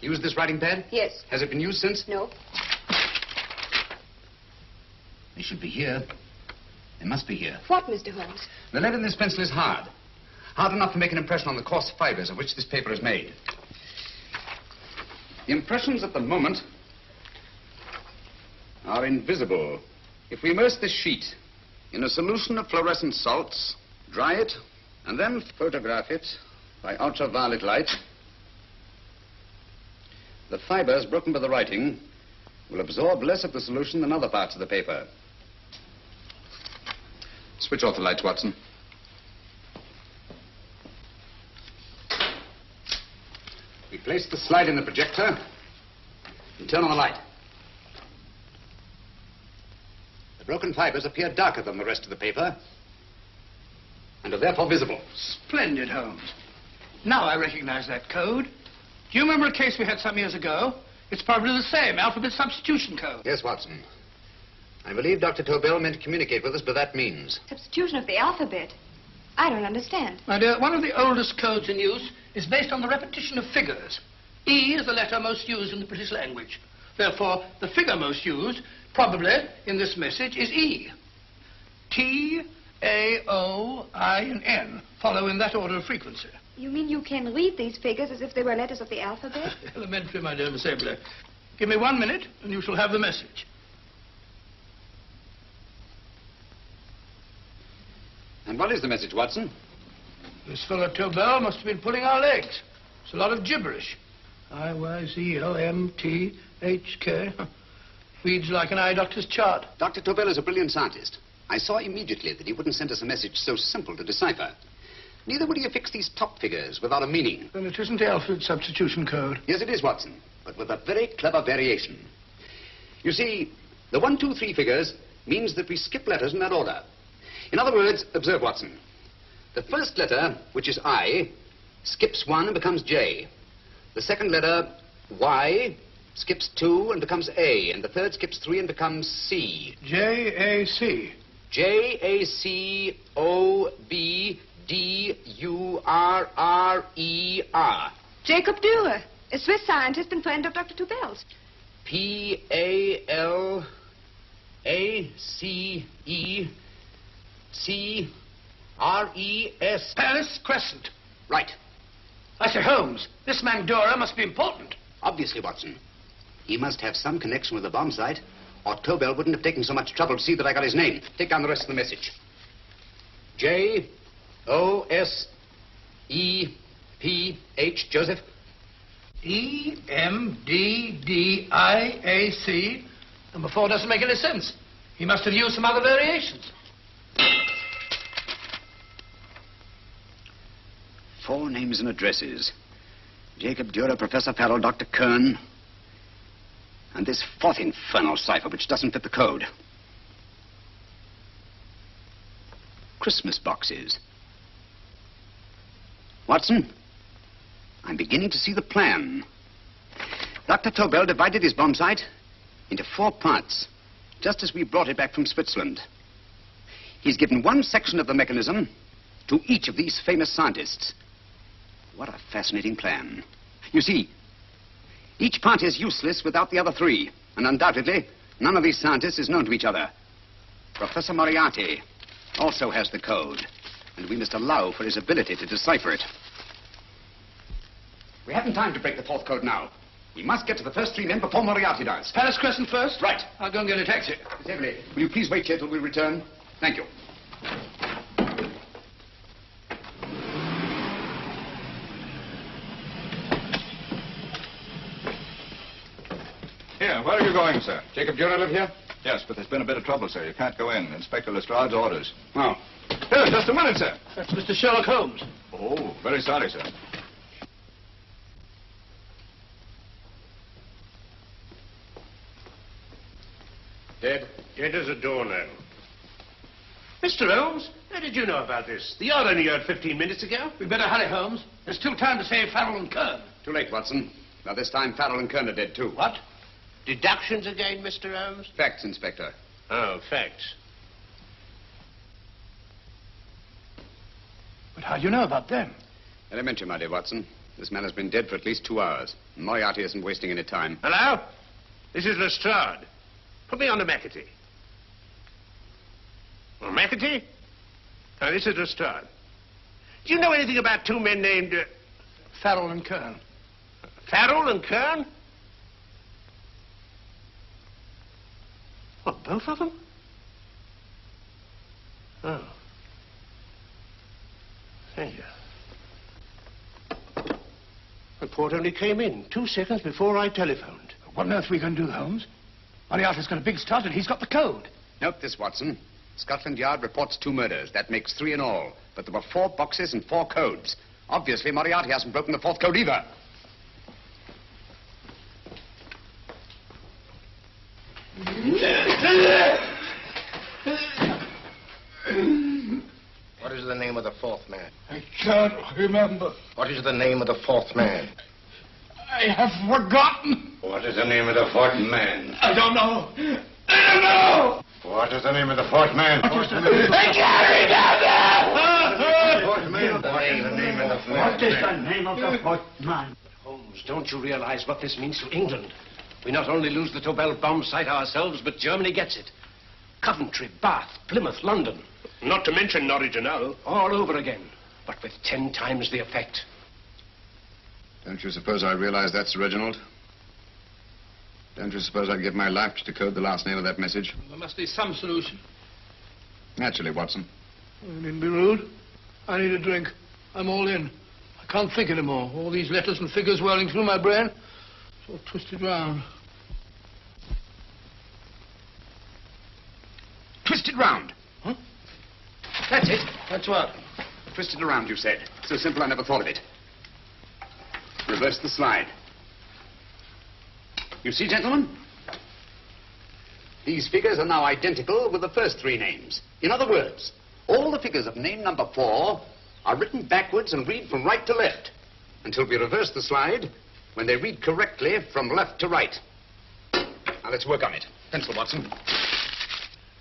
Speaker 6: Used this writing pad?
Speaker 10: Yes.
Speaker 6: Has it been used since?
Speaker 10: No.
Speaker 6: They should be here. They must be here.
Speaker 10: What, Mr. Holmes?
Speaker 6: The lead in this pencil is hard. Hard enough to make an impression on the coarse fibers of which this paper is made. The impressions at the moment are invisible. If we immerse this sheet in a solution of fluorescent salts, dry it, and then photograph it by ultraviolet light, the fibers broken by the writing will absorb less of the solution than other parts of the paper. Switch off the lights, Watson. We place the slide in the projector and turn on the light. The broken fibers appear darker than the rest of the paper and are therefore visible.
Speaker 2: Splendid, Holmes. Now I recognize that code. Do you remember a case we had some years ago? It's probably the same, alphabet substitution code.
Speaker 6: Yes, Watson. I believe Dr. Tobel meant to communicate with us by that means.
Speaker 10: Substitution of the alphabet. I don't understand.
Speaker 2: My dear, one of the oldest codes in use is based on the repetition of figures. E is the letter most used in the British language. Therefore, the figure most used, probably, in this message, is E. T, A, O, I, and N follow in that order of frequency.
Speaker 10: You mean you can read these figures as if they were letters of the alphabet?
Speaker 2: Elementary, my dear Miss Abler. Give me 1 minute, and you shall have the message.
Speaker 6: And what is the message, Watson?
Speaker 2: This fellow Tobel must have been pulling our legs. It's a lot of gibberish. I-Y-Z-O-M-T-H-K. Reads like an eye doctor's chart.
Speaker 6: Dr. Tobel is a brilliant scientist. I saw immediately that he wouldn't send us a message so simple to decipher. Neither would he affix these top figures without a meaning.
Speaker 2: Then it isn't the alphabet substitution code.
Speaker 6: Yes, it is, Watson, but with a very clever variation. You see, the 1, 2, 3 figures means that we skip letters in that order. In other words, observe, Watson. The first letter, which is I, skips 1 and becomes J. The second letter, Y, skips 2 and becomes A. And the third skips 3 and becomes C.
Speaker 2: J-A-C.
Speaker 6: J-A-C-O-B-D-U-R-R-E-R.
Speaker 10: Jacob Dürer, a Swiss scientist and friend of Dr. Tobel's.
Speaker 6: P-A-L-A-C-E-C-R-E-S.
Speaker 2: Paris Crescent.
Speaker 6: Right.
Speaker 2: I say, Holmes, this man Dürer must be important.
Speaker 6: Obviously, Watson. He must have some connection with the bomb site, or Tobel wouldn't have taken so much trouble to see that I got his name. Take down the rest of the message. J-O-S-E-P-H, Joseph.
Speaker 2: E-M-D-D-I-A-C. Number 4 doesn't make any sense. He must have used some other variations.
Speaker 6: 4 names and addresses. Jacob Dürer, Professor Farrell, Dr. Kern, and this 4th infernal cipher which doesn't fit the code. Christmas boxes. Watson, I'm beginning to see the plan. Dr. Tobel divided his bomb site into 4 parts, just as we brought it back from Switzerland. He's given one section of the mechanism to each of these famous scientists. What a fascinating plan. You see, each part is useless without the other 3, and undoubtedly, none of these scientists is known to each other. Professor Moriarty also has the code, and we must allow for his ability to decipher it. We haven't time to break the 4th code now. We must get to the first 3 men before Moriarty does.
Speaker 2: Paris Crescent first?
Speaker 6: Right.
Speaker 2: I'll go and get a taxi.
Speaker 6: Miss Eberly, will you please wait here till we return? Thank you.
Speaker 5: Here, where are you going, sir?
Speaker 6: Jacob Dürer live here?
Speaker 5: Yes, but there's been a bit of trouble, sir. You can't go in. Inspector Lestrade's orders.
Speaker 6: Oh.
Speaker 5: Here, just a minute, sir.
Speaker 2: That's Mr. Sherlock Holmes.
Speaker 5: Oh, very sorry, sir.
Speaker 6: Dead?
Speaker 18: Dead as a doornail. Mr. Holmes, how did you know about this? The yard only heard 15 minutes ago.
Speaker 2: We'd better hurry, Holmes. There's still time to save Farrell and Kern.
Speaker 6: Too late, Watson. Now, this time, Farrell and Kern are dead, too.
Speaker 18: What? Deductions again, Mr. Holmes?
Speaker 6: Facts, Inspector.
Speaker 18: Oh, facts.
Speaker 2: But how do you know about them?
Speaker 6: Elementary, my dear Watson. This man has been dead for at least 2 hours. Moriarty isn't wasting any time.
Speaker 18: Hello? This is Lestrade. Put me on to McAtee. Oh, McAtee? Oh, this is Lestrade. Do you know anything about two men named...
Speaker 2: Farrell and Kern.
Speaker 18: Farrell and Kern? What, both of them? Oh. Thank you. Report only came in 2 seconds before I telephoned.
Speaker 2: What on earth are we going to do, Holmes? Moriarty's got a big start and he's got the code.
Speaker 6: Note this, Watson. Scotland Yard reports 2 murders. That makes 3 in all. But there were 4 boxes and 4 codes. Obviously, Moriarty hasn't broken the 4th code either.
Speaker 9: What is the name of the 4th man?
Speaker 2: I can't remember.
Speaker 9: What is the name of the 4th man?
Speaker 2: I have forgotten.
Speaker 17: What is the name of the 4th man?
Speaker 2: I don't know. I don't know.
Speaker 17: What is the name of the 4th man?
Speaker 2: I can't remember.
Speaker 17: What is the name of the 4th man?
Speaker 12: What is the name of the 4th man?
Speaker 8: Holmes, don't you realize what this means to England? We not only lose the Tobel bomb site ourselves, but Germany gets it. Coventry, Bath, Plymouth, London.
Speaker 18: Not to mention Norwich and Hull.
Speaker 8: All over again, but with 10 times the effect.
Speaker 6: Don't you suppose I realize that, Sir Reginald? Don't you suppose I'd give my life to decode the last name of that message?
Speaker 2: There must be some solution.
Speaker 6: Naturally, Watson.
Speaker 2: You needn't be rude. I need a drink. I'm all in. I can't think anymore. All these letters and figures whirling through my brain. It's all twisted round.
Speaker 6: Twisted round?
Speaker 2: Huh?
Speaker 6: That's it.
Speaker 2: That's what?
Speaker 6: Twisted around, you said. So simple, I never thought of it. Reverse the slide. You see, gentlemen? These figures are now identical with the first 3 names. In other words, all the figures of name number 4 are written backwards and read from right to left until we reverse the slide when they read correctly from left to right. Now, let's work on it. Pencil, Watson.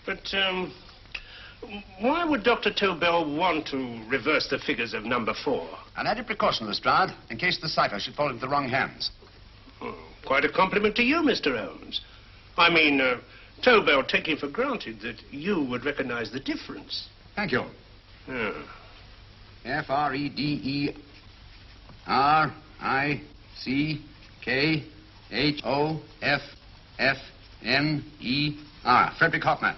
Speaker 18: But, why would Dr. Tobel want to reverse the figures of number 4?
Speaker 6: An added precaution, Lestrade, in case the cipher should fall into the wrong hands.
Speaker 18: Oh, quite a compliment to you, Mr. Holmes. I mean, Tobel taking for granted that you would recognize the difference.
Speaker 6: Thank you.
Speaker 18: Oh.
Speaker 6: F-R-E-D-E-R-I-C-K-H-O-F-F-N-E-R. Frederick Hoffner.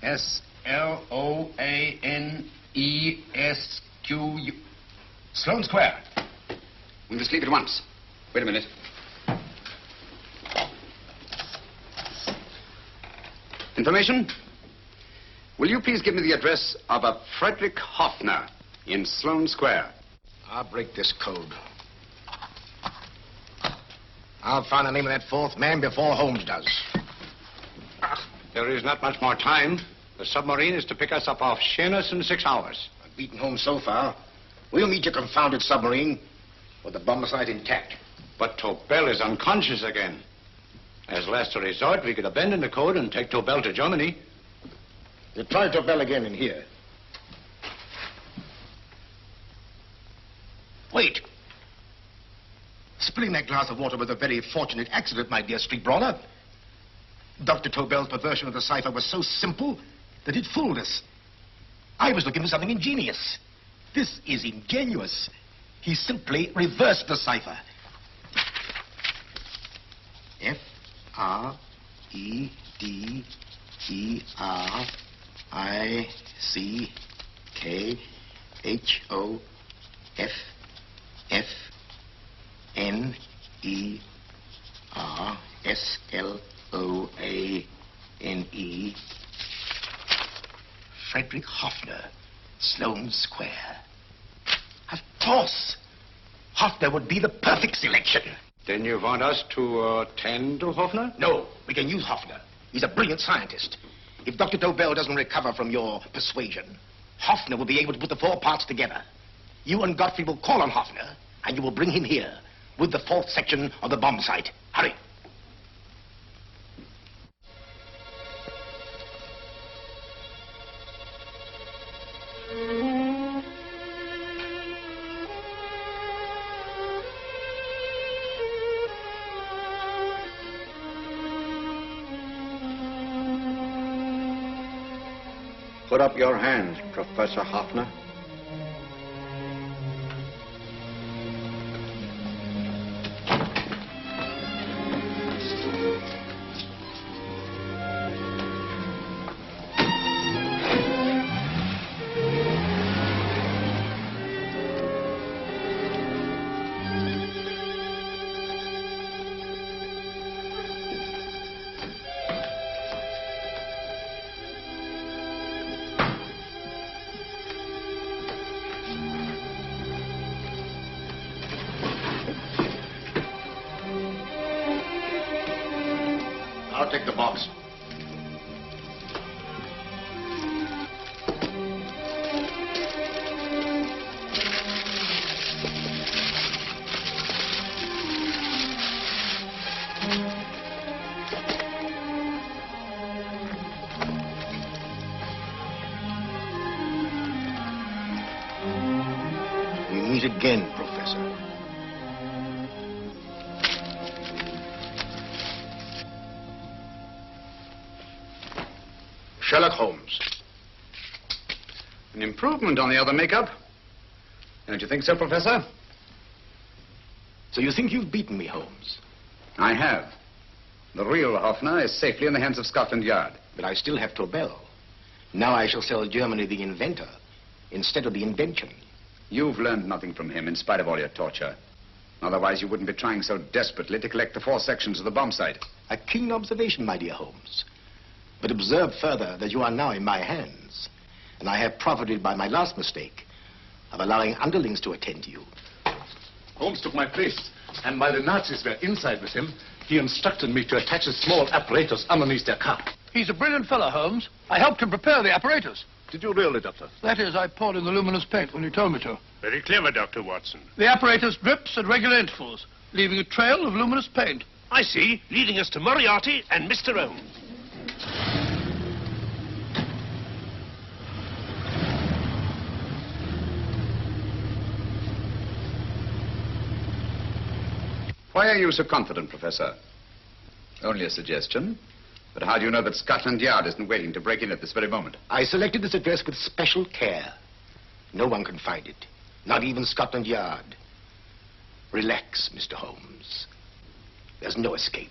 Speaker 6: S-L-O-A-N-E-S-Q-U. Sloane Square. We must leave at once. Wait a minute. Information? Will you please give me the address of a Frederick Hoffner in Sloane Square?
Speaker 9: I'll break this code. I'll find the name of that 4th man before Holmes does.
Speaker 17: There is not much more time. The submarine is to pick us up off Sheerness in 6 hours.
Speaker 9: I've beaten Holmes so far. We'll meet your confounded submarine with the bomb site intact.
Speaker 17: But Tobel is unconscious again. As last resort, we could abandon the code and take Tobel to Germany.
Speaker 9: You try Tobel again in here. Wait. Spilling that glass of water was a very fortunate accident, my dear street brawler. Dr. Tobel's perversion of the cipher was so simple that it fooled us. I was looking for something ingenious. This is ingenious. He simply reversed the cipher. F-R-E-D-E-R-I-C-K-H-O-F-F-N-E-R-S-L-O-A-N-E. Frederick Hoffner, Sloane Square. Of course. Hoffner would be the perfect selection.
Speaker 17: Then you want us to attend to Hoffner?
Speaker 9: No, we can use Hoffner. He's a brilliant scientist. If Dr. Tobel doesn't recover from your persuasion, Hoffner will be able to put the four parts together. You and Godfrey will call on Hoffner, and you will bring him here with the fourth section of the bomb site. Hurry.
Speaker 17: Put up your hands, Professor Hoffner.
Speaker 9: I'll take the box. We meet again, Professor. Sherlock Holmes.
Speaker 6: An improvement on the other makeup. Don't you think so, Professor?
Speaker 9: So you think you've beaten me, Holmes?
Speaker 6: I have. The real Hoffner is safely in the hands of Scotland Yard.
Speaker 9: But I still have Tobel. Now I shall sell Germany the inventor instead of the invention.
Speaker 6: You've learned nothing from him in spite of all your torture. Otherwise you wouldn't be trying so desperately to collect the four sections of the bomb site.
Speaker 9: A keen observation, my dear Holmes. But observe further that you are now in my hands. And I have profited by my last mistake of allowing underlings to attend to you.
Speaker 19: Holmes took my place, and while the Nazis were inside with him, he instructed me to attach a small apparatus underneath their car.
Speaker 2: He's a brilliant fellow, Holmes. I helped him prepare the apparatus.
Speaker 19: Did you really, Doctor?
Speaker 2: That is, I poured in the luminous paint when you told me to.
Speaker 18: Very clever, Dr. Watson.
Speaker 2: The apparatus drips at regular intervals, leaving a trail of luminous paint.
Speaker 18: I see, leading us to Moriarty and Mr. Holmes.
Speaker 6: Why are you so confident, Professor? Only a suggestion. But how do you know that Scotland Yard isn't waiting to break in at this very moment?
Speaker 9: I selected this address with special care. No one can find it. Not even Scotland Yard. Relax, Mr. Holmes. There's no escape.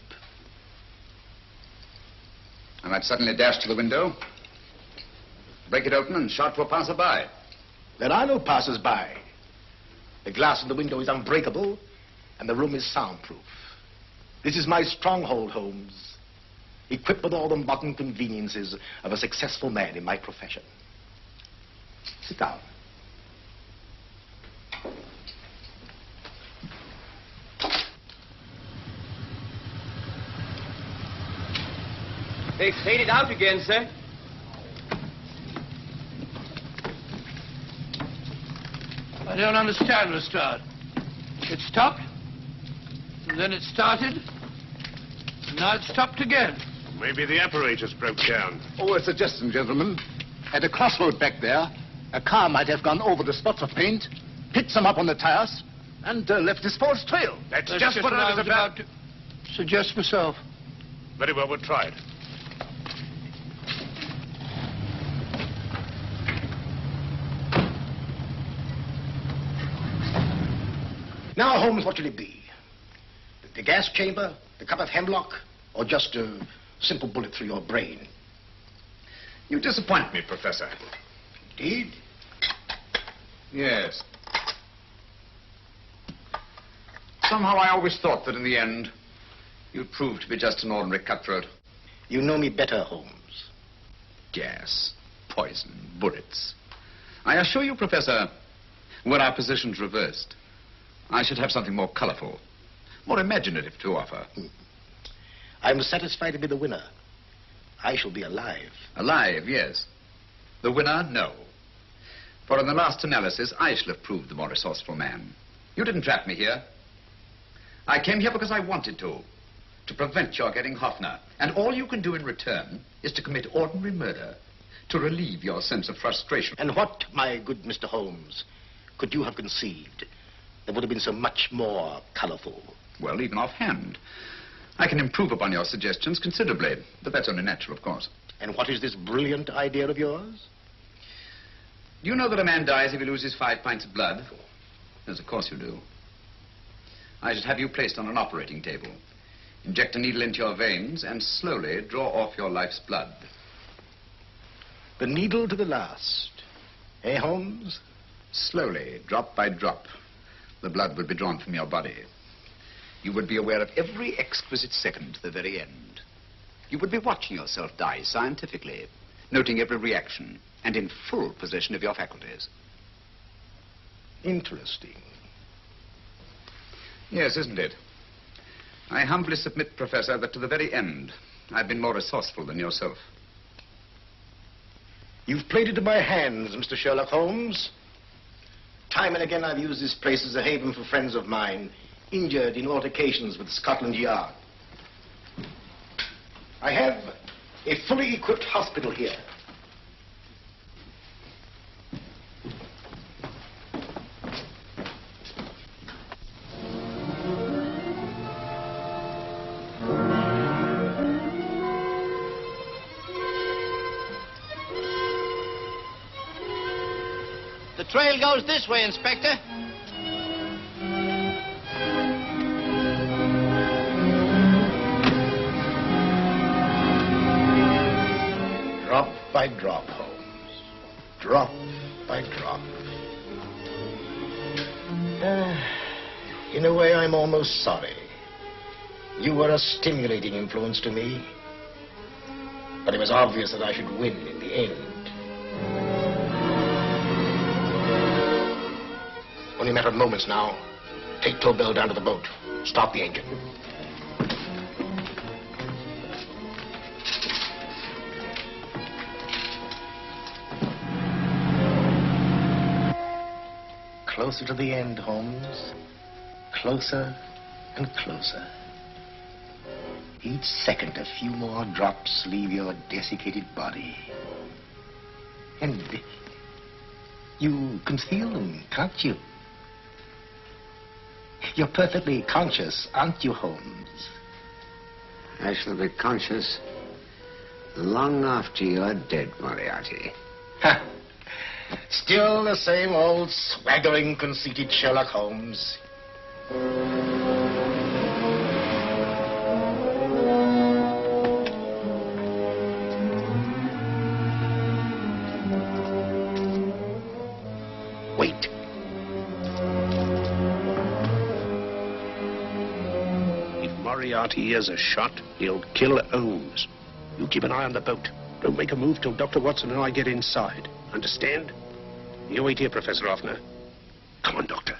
Speaker 6: I might suddenly dash to the window, break it open, and shout to a passerby.
Speaker 9: There are no passers-by. The glass in the window is unbreakable, and the room is soundproof. This is my stronghold, Holmes, equipped with all the modern conveniences of a successful man in my profession. Sit down.
Speaker 20: They faded out again, sir.
Speaker 2: I don't understand, Lestrade. It stopped, and then it started, and now it stopped again.
Speaker 18: Maybe the apparatus broke down.
Speaker 19: Oh, a suggestion, gentlemen. At a crossroad back there, a car might have gone over the spots of paint, picked some up on the tires, and left this false trail.
Speaker 18: That's just what I was about
Speaker 2: to suggest myself.
Speaker 18: Very well, we'll try it.
Speaker 9: Now, Holmes, what should it be? The gas chamber, the cup of hemlock, or just a simple bullet through your brain?
Speaker 6: You disappoint me, Professor.
Speaker 9: Indeed?
Speaker 6: Yes. Somehow I always thought that in the end, you'd prove to be just an ordinary cutthroat.
Speaker 9: You know me better, Holmes.
Speaker 6: Gas, poison, bullets. I assure you, Professor, were our positions reversed, I should have something more colorful, more imaginative to offer.
Speaker 9: I'm satisfied to be the winner. I shall be alive.
Speaker 6: Alive, yes. The winner, no. For in the last analysis, I shall have proved the more resourceful man. You didn't trap me here. I came here because I wanted to prevent your getting Hoffner. And all you can do in return is to commit ordinary murder, to relieve your sense of frustration.
Speaker 9: And what, my good Mr. Holmes, could you have conceived that would have been so much more colorful?
Speaker 6: Well, even offhand. I can improve upon your suggestions considerably, but that's only natural, of course.
Speaker 9: And what is this brilliant idea of yours?
Speaker 6: Do you know that a man dies if he loses 5 pints of blood? Yes, of course you do. I should have you placed on an operating table. Inject a needle into your veins and slowly draw off your life's blood.
Speaker 9: The needle to the last. Eh, Holmes?
Speaker 6: Slowly, drop by drop, the blood would be drawn from your body. You would be aware of every exquisite second to the very end. You would be watching yourself die scientifically, noting every reaction, and in full possession of your faculties.
Speaker 9: Interesting.
Speaker 6: Yes, isn't it? I humbly submit, Professor, that to the very end, I've been more resourceful than yourself.
Speaker 9: You've played into my hands, Mr. Sherlock Holmes. Time and again I've used this place as a haven for friends of mine, injured in altercations with Scotland Yard. I have a fully equipped hospital here.
Speaker 3: The trail goes this way, Inspector.
Speaker 9: Drop by drop, Holmes. Drop by drop. In a way, I'm almost sorry. You were a stimulating influence to me. But it was obvious that I should win in the end. Only a matter of moments now. Take Tobel down to the boat. Stop the engine. Closer to the end, Holmes. Closer and closer. Each second, a few more drops leave your desiccated body. And you can feel them, can't you? You're perfectly conscious, aren't you, Holmes?
Speaker 20: I shall be conscious long after you're dead, Moriarty.
Speaker 9: Ha! Still the same old swaggering, conceited Sherlock Holmes. Wait.
Speaker 18: If Moriarty hears a shot, he'll kill Holmes. You keep an eye on the boat. Don't make a move till Dr. Watson and I get inside. Understand? You wait here, Professor Hoffner. Come on, Doctor.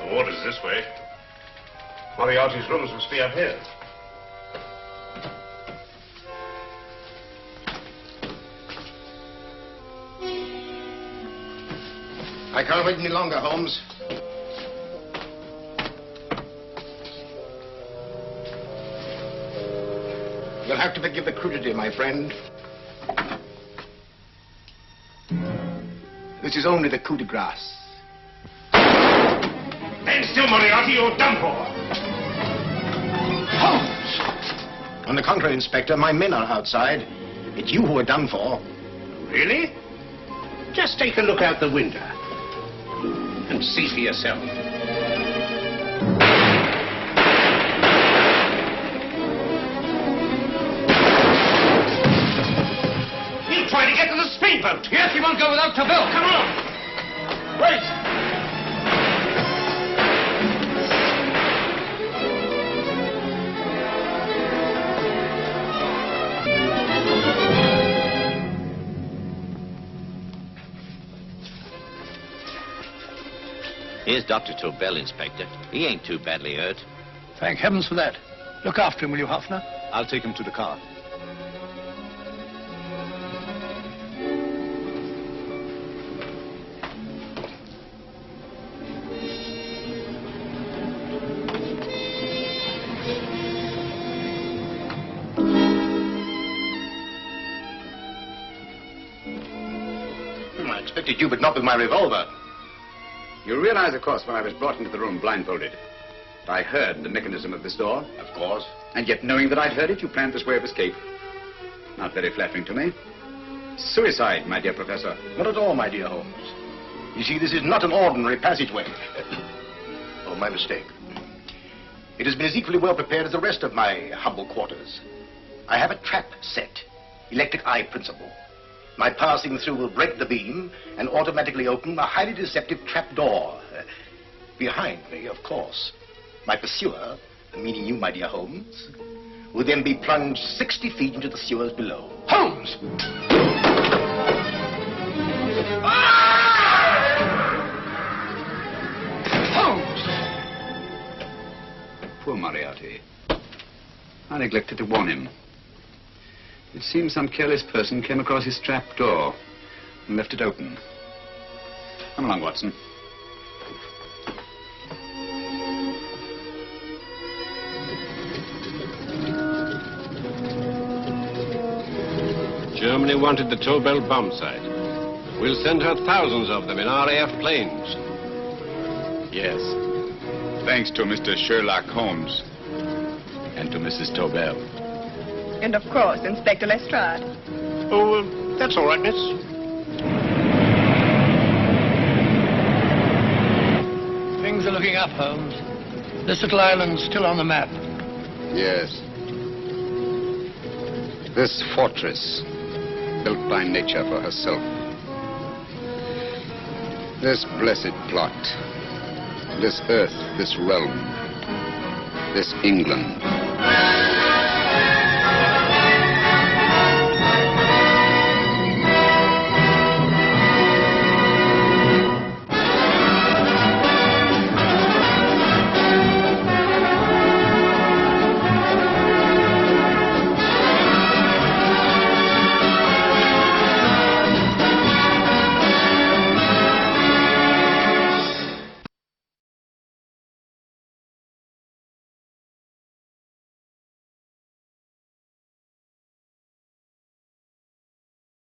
Speaker 21: The water's this way. Moriarty's rooms must be up here.
Speaker 9: I can't wait any longer, Holmes. You'll have to forgive the crudity, my friend. This is only the coup de grace.
Speaker 21: Stand still, Moriarty, you're done for.
Speaker 9: Holmes! On the contrary, Inspector, my men are outside. It's you who are done for.
Speaker 18: Really? Just take a look out the window and see for yourself.
Speaker 2: He'll try to get to the speedboat. Yes, he won't go without Tobel. Come on. Wait.
Speaker 8: Here's Dr. Tobel, Inspector. He ain't too badly hurt.
Speaker 2: Thank heavens for that. Look after him, will you, Hoffner?
Speaker 19: I'll take him to the car.
Speaker 9: I expected you, but not with my revolver.
Speaker 6: You realize, of course, when I was brought into the room blindfolded, that I heard the mechanism of this door?
Speaker 9: Of course.
Speaker 6: And yet, knowing that I'd heard it, you planned this way of escape. Not very flattering to me. Suicide, my dear Professor.
Speaker 9: Not at all, my dear Holmes. You see, this is not an ordinary passageway. Oh, my mistake. It has been as equally well prepared as the rest of my humble quarters. I have a trap set, electric eye principle. My passing through will break the beam and automatically open a highly deceptive trap door. Behind me, of course, my pursuer, meaning you, my dear Holmes, will then be plunged 60 feet into the sewers below. Holmes!
Speaker 6: Holmes! Poor Moriarty. I neglected to warn him. It seems some careless person came across his trap door and left it open. Come along, Watson.
Speaker 8: Germany wanted the Tobel bomb site. We'll send her thousands of them in RAF planes.
Speaker 6: Yes. Thanks to Mr. Sherlock Holmes and to Mrs. Tobel.
Speaker 10: And of course, Inspector Lestrade.
Speaker 18: Oh, that's all right, miss.
Speaker 2: Things are looking up, Holmes. This little island's still on the map.
Speaker 6: Yes. This fortress, built by nature for herself. This blessed plot. This earth, this realm. This England.